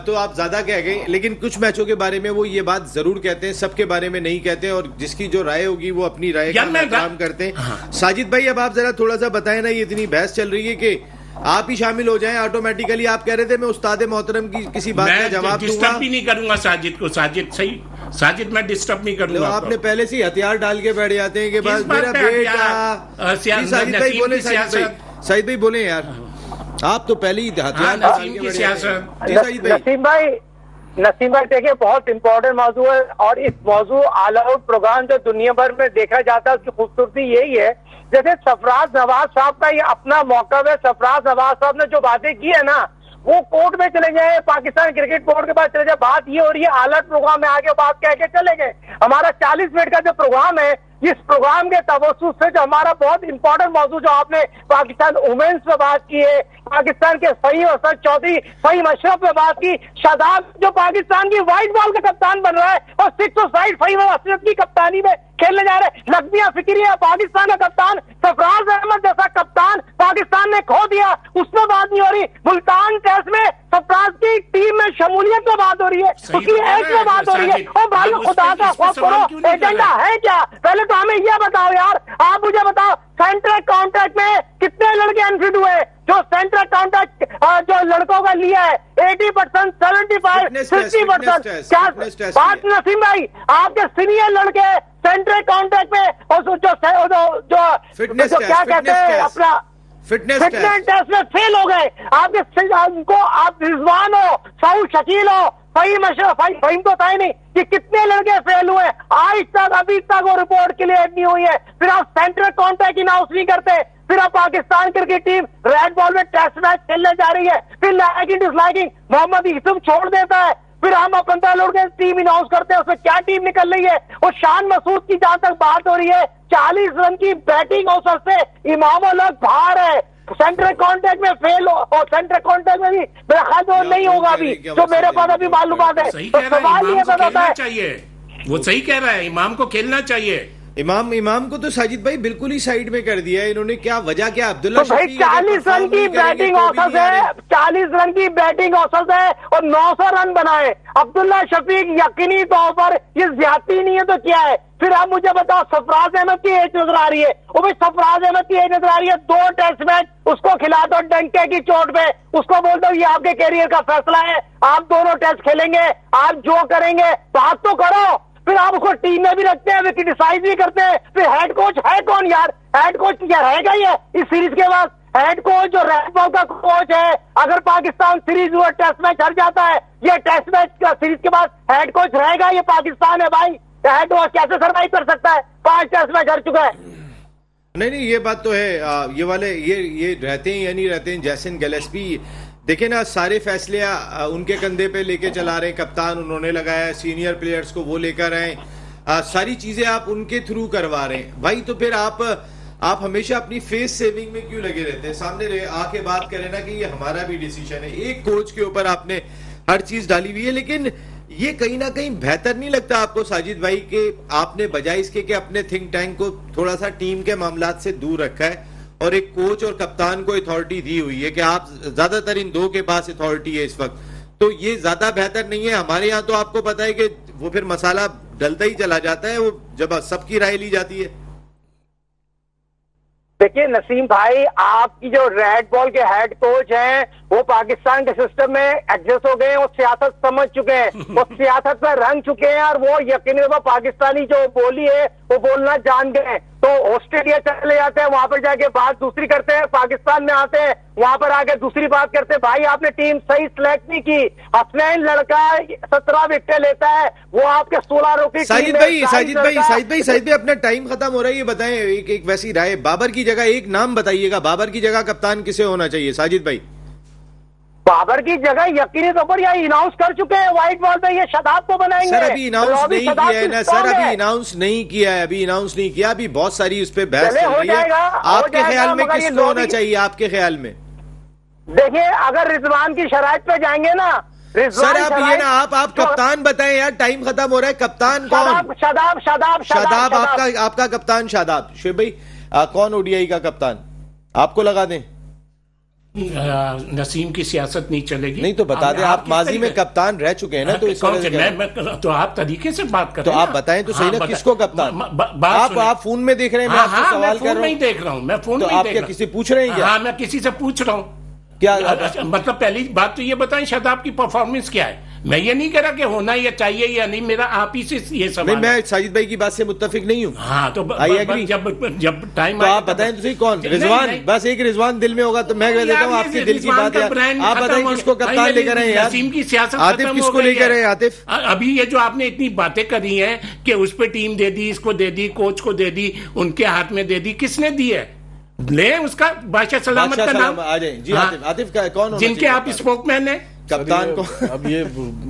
तो आप ज्यादा कह गए, लेकिन कुछ मैचों के बारे में वो ये बात जरूर कहते हैं, सबके बारे में नहीं कहते, और जिसकी जो राय होगी वो अपनी राय का एहतराम करते हैं। हाँ। साजिद भाई अब आप जरा थोड़ा सा बताएं ना, ये इतनी बहस चल रही है कि आप ही शामिल हो जाएं ऑटोमेटिकली। आप कह रहे थे मैं उस्ताद मोहतरम की किसी बात का जवाब दूंगा, डिस्टर्ब भी नहीं करूंगा साजिद को। साजिद मैं डिस्टर्ब नहीं करूंगा। आपने पहले से हथियार डाल के बैठ जाते हैं कि बस मेरा बेटा। साजिद भाई बोले, साजिद भाई बोले यार, आप तो पहले ही हथियार डाल के बैठ जाते। नसीम भाई देखिए, बहुत इंपॉर्टेंट मौजू है, और इस मौजू ऑल आउट प्रोग्राम जो दुनिया भर में देखा जाता है उसकी खूबसूरती यही है। जैसे सरफराज नवाज साहब का ये अपना मौका है, सरफराज नवाज साहब ने जो बातें की है ना, वो कोर्ट में चले जाए, पाकिस्तान क्रिकेट बोर्ड के पास चले जाए। बात ये हो रही है ऑल आउट प्रोग्राम में आगे बात कह के चले गए। हमारा 40 मिनट का जो प्रोग्राम है, इस प्रोग्राम के तवज्जुह से जो हमारा बहुत इंपॉर्टेंट मौजू जो आपने पाकिस्तान वुमेन्स पे बात की है, पाकिस्तान के फहीम असद चौधरी, फहीम अशरफ पे बात की, शादाब जो पाकिस्तान की व्हाइट बॉल का कप्तान बन रहा है और 6 साइड फहीम अशरफ की कप्तानी में खेलने जा रहे हैं। लक्ष्मिया फिक्रिया पाकिस्तान का कप्तान, सरफराज अहमद जैसा कप्तान पाकिस्तान ने खो दिया, उसमें बात नहीं हो रही। मुल्तान टेस्ट में सरफराज की टीम में शमूलियत पे बात हो रही है, उसकी एज में बात हो रही है। और भाई खुदा का खौफ करो, एजेंडा है क्या? पहले तो हमें यह बताओ यार, आप मुझे बताओ सेंट्रल कॉन्ट्रैक्ट में कितने लड़के अनफिट हुए? जो सेंट्रल कॉन्ट्रैक्ट जो लड़कों का लिया है 80%, 75%, 60%। क्या बात नसीम भाई, आपके सीनियर लड़के सेंट्रल कॉन्ट्रैक्ट में और जो क्या कहते हैं अपना फिटनेस टेस्ट में फेल हो गए। आपके उनको आप रिजवान हो, साउद शकील हो, फहीम अशरफ, फहीम तो था ही नहीं, कि कितने लड़के फेल हुए आज तक, अभी तक वो रिपोर्ट क्लियर नहीं हुई है। फिर आप सेंट्रल कॉन्ट्रैक्ट अनाउंस नहीं करते, फिर आप Pakistan cricket team red ball में टेस्ट मैच खेलने जा रही है, फिर लाइकिंग डिसलाइकिंग मोहम्मद यूसुफ छोड़ देता है, फिर हम 15 लोग टीम अनाउंस करते हैं, उसमें क्या टीम निकल रही है? और शान मसूद की जहां तक बात हो रही है, 40 रन की बैटिंग औसत से इमाम लोग बाहर है, सेंट्रल कॉन्ट्रैक्ट में फेल हो, और सेंट्रल कॉन्ट्रैक्ट में भी मेरा ख्याल वो नहीं होगा अभी, जो मेरे पास अभी मालूमात है। तो सवाल ये बताता है, वो सही कह रहा है, इमाम को खेलना चाहिए, इमाम को तो साजिद भाई बिल्कुल ही साइड में कर दिया है इन्होंने। क्या वजह क्या? अब्दुल्ला तो भाई 40 रन की बैटिंग औसत है, 40 रन की बैटिंग औसत है और 900 रन बनाए अब्दुल्ला शफीक। यकीनी तौर पर ये ज्यादती नहीं है तो क्या है? फिर आप मुझे बताओ, सरफराज अहमद की एज नजर आ रही है। वो भाई सरफराज अहमद की एज नजर आ रही है, 2 टेस्ट मैच उसको खिला दो डंके की चोट पे, उसको बोल दो ये आपके कैरियर का फैसला है, आप दोनों टेस्ट खेलेंगे, आप जो करेंगे बात तो करो। फिर आप उसको टीम में भी रखते हैं, क्रिटिसाइज भी करते हैं। फिर हेड कोच है कौन यार? हेड कोच क्या रहेगा ये इस सीरीज के बाद? हेड कोच जो रेड बॉल का कोच है, अगर पाकिस्तान सीरीज हुआ टेस्ट मैच हार जाता है, ये टेस्ट मैच का सीरीज के बाद हेड कोच रहेगा? ये पाकिस्तान है भाई, हेड कोच कैसे सर्वाइव कर सकता है? 5 टेस्ट मैच हार चुका है। नहीं ये बात तो है। ये वाले ये रहते हैं या नहीं रहते हैं जैसन गिलेस्पी, देखे ना सारे फैसले उनके कंधे पे लेके चला रहे हैं। कप्तान उन्होंने लगाया, सीनियर प्लेयर्स को वो लेकर आए, सारी चीजें आप उनके थ्रू करवा रहे हैं भाई। तो फिर आप हमेशा अपनी फेस सेविंग में क्यों लगे रहते हैं? सामने आके बात करें ना कि ये हमारा भी डिसीजन है। एक कोच के ऊपर आपने हर चीज डाली हुई है, लेकिन ये कहीं ना कहीं बेहतर नहीं लगता आपको साजिद भाई के आपने बजाय इसके कि अपने थिंक टैंक को थोड़ा सा टीम के मामलात से दूर रखा है और एक कोच और कप्तान को अथॉरिटी दी हुई है कि आप ज्यादातर इन 2 के पास अथॉरिटी है इस वक्त, तो ये ज्यादा बेहतर नहीं है? हमारे यहाँ तो आपको पता है कि वो फिर मसाला डलता ही चला जाता है वो जब सबकी राय ली जाती है। देखिए नसीम भाई, आपकी जो रेड बॉल के हेड कोच हैं वो पाकिस्तान के सिस्टम में एडजस्ट हो गए हैं, वो सियासत समझ चुके हैं, वो सियासत में रंग चुके हैं और वो यकीनन वो पाकिस्तानी जो बोली है वो बोलना जान गए। तो ऑस्ट्रेलिया चले जाते हैं, वहां पर जाके बात दूसरी करते हैं, पाकिस्तान में आते हैं, वहां पर आके दूसरी बात करते हैं। भाई आपने टीम सही सिलेक्ट नहीं की। हसनैन लड़का 17 विकेट लेता है, वो आपके 16 रनों की साजिद भाई अपना टाइम खत्म हो रहा है। ये बताएं एक वैसी राय, बाबर की जगह एक नाम बताइएगा, बाबर की जगह कप्तान किसे होना चाहिए साजिद भाई? बाबर की जगह यकीनी तौर पर यह अनाउंस कर चुके हैं व्हाइट बॉल पे, ये शदाब को बनाएंगे। सर अभी अनाउंस नहीं किया है ना सर, अभी अनाउंस नहीं किया है, अभी बहुत सारी उस पर बहस चल रही है। आपके ख्याल में किसको होना चाहिए? आपके ख्याल में देखिए, अगर रिजवान की शराइत पे जाएंगे ना सर, आप ये ना आप कप्तान बताएं यार, टाइम खत्म हो रहा है। कप्तान कौन? शादाब आपका कप्तान शादाब। शुएब भाई कौन ओडीआई का कप्तान? आपको लगा दें? नसीम की सियासत नहीं चलेगी। नहीं तो बता दें, आप माजी में कप्तान रह चुके हैं ना, तो इस तो आप तरीके से बात कर रहे हैं। तो आप बताएं तो सही ना, किसको कप्तान? आप फोन में देख रहे हैं, मैं आपसे सवाल कर रहा हूं। नहीं देख रहा हूं मैं, फोन तो आप क्या किसी पूछ रहे हैं क्या? हाँ, मैं किसी से पूछ रहा हूँ। क्या मतलब पहली बात तो ये बताएं शादाब की परफॉर्मेंस क्या है? मैं ये नहीं कह रहा कि होना या चाहिए या नहीं, मेरा आप ही से ये सवाल। मैं साजिद भाई की बात से मुत्तफिक नहीं हूँ। हाँ तो जब टाइम तो आप बताएं तो सही कौन? रिजवान, बस एक रिजवान दिल में होगा तो मैं कह देता हूँ आपके दिल की बात है। आप बताएं किसको कप्तान लेकर आए यार? नसीम की सियासत आतिफ किसको लेकर आए? आतिफ अभी ये जो आपने इतनी बातें करी हैं कि उस पर टीम दे दी, इसको दे दी, कोच को दे दी, उनके हाथ में दे दी, किसने दी है? ले उसका बादशाह सलामत का नाम आ जाए जी। आतिफ का कौन? जिनके आप स्पोकमैन है कप्तान को। अब ये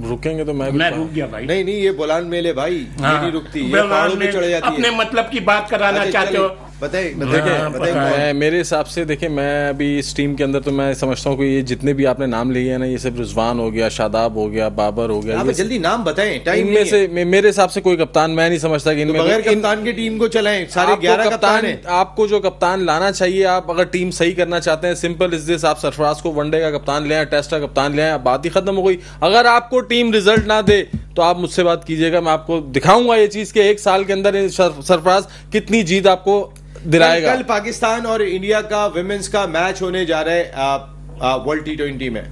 रुकेंगे तो मैं रुक गया भाई। नहीं ये बोलान मेले भाई, ये नहीं रुकती, ये पहाड़ों पे चढ़ जाती है। अपने मतलब की बात कराना चाहते हो? देखिए मेरे हिसाब से, देखिए मैं अभी इस टीम के अंदर तो मैं समझता हूँ कि ये जितने भी आपने नाम लिए हैं ना, ये सब रिजवान हो गया, शादाब हो गया, बाबर हो गया, जल्दी नाम बताएं। टाइम में से मेरे हिसाब से कोई कप्तान मैं नहीं समझता कि इनमें बगैर कप्तान की टीम को चलाएं। सारे 11 कप्तान हैं। आपको जो कप्तान लाना चाहिए, आप अगर टीम सही करना चाहते हैं, सिंपल इज दिस, आप सरफराज को वनडे का कप्तान ले आए, टेस्ट का कप्तान ले आए, बात ही खत्म हो गई। अगर आपको टीम रिजल्ट ना दे तो आप मुझसे बात कीजिएगा, मैं आपको दिखाऊंगा ये चीज के 1 साल के अंदर सरफराज कितनी जीत आपको दिलाएगा। कल पाकिस्तान और इंडिया का विमेंस का मैच होने जा रहा है वर्ल्ड T20 में,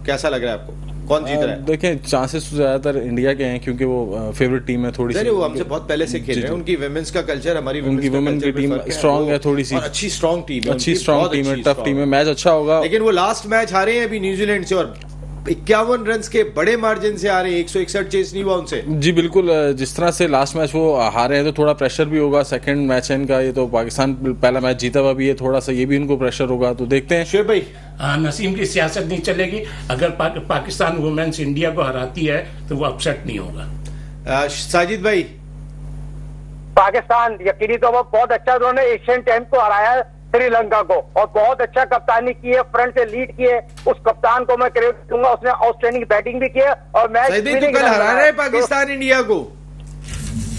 कैसा लग रहा है आपको? कौन जीत रहा है? देखें चांसेस तो ज्यादातर इंडिया के हैं क्योंकि वो फेवरेट टीम है थोड़ी सी। वो हमसे बहुत पहले से खेल रहे हैं। उनकी विमेंस का कल्चर, हमारी उनकी वुमेन की टीम स्ट्रांग है थोड़ी सी, अच्छी स्ट्रांग टीम है, अच्छी स्ट्रांग टीम है, टफ टीम है, मैच अच्छा होगा। लेकिन वो लास्ट मैच हारे हैं अभी न्यूजीलैंड से और 51 रन के बड़े मार्जिन से आ रहे हैं, 161 चेस नहीं हुआ उनसे। जी बिल्कुल, जिस तरह से लास्ट मैच वो हारे हैं तो थोड़ा प्रेशर भी होगा। सेकंड मैच है इनका, ये तो पाकिस्तान पहला मैच जीता हुआ भी है, थोड़ा सा ये भी इनको प्रेशर होगा, तो देखते हैं। शुएब भाई नसीम की सियासत नहीं चलेगी। अगर पाकिस्तान वुमेन्स इंडिया को हराती है तो वो अपसेट नहीं होगा। साजिद भाई, पाकिस्तान यकीनी तौर पर बहुत अच्छा, उन्होंने एशियन टाइम को हराया है श्रीलंका को, और बहुत अच्छा कप्तानी की है, फ्रंट से लीड किए। उस कप्तान को मैं क्रेडिट दूंगा, उसने आउटस्टैंडिंग बैटिंग भी की है और मैच तो कल हरा रहे पाकिस्तान इंडिया को।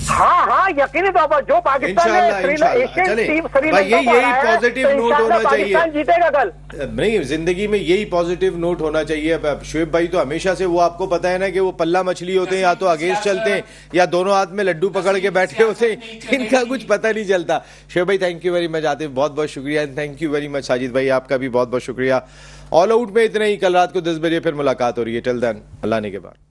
हाँ हाँ, यकीनी तौर पर जो पाकिस्तान ने एशियन टीम श्रीलंका यही पॉजिटिव नोट होना चाहिए, पाकिस्तान जीतेगा कल। नहीं, जिंदगी में यही पॉजिटिव नोट होना चाहिए। शुएब भाई तो हमेशा से, वो आपको पता है ना कि वो पल्ला मछली होते हैं, या तो अगेंस्ट चलते हैं या दोनों हाथ में लड्डू पकड़ के बैठे होते हैं, इनका कुछ पता नहीं चलता। शुएब भाई thank you very much, Atif बहुत बहुत शुक्रिया, thank you very much Sajid भाई, आपका भी बहुत बहुत शुक्रिया। ऑल आउट में इतना ही, कल रात को 10 बजे फिर मुलाकात हो रही है। टिल देन अल्लाह ने के बाद।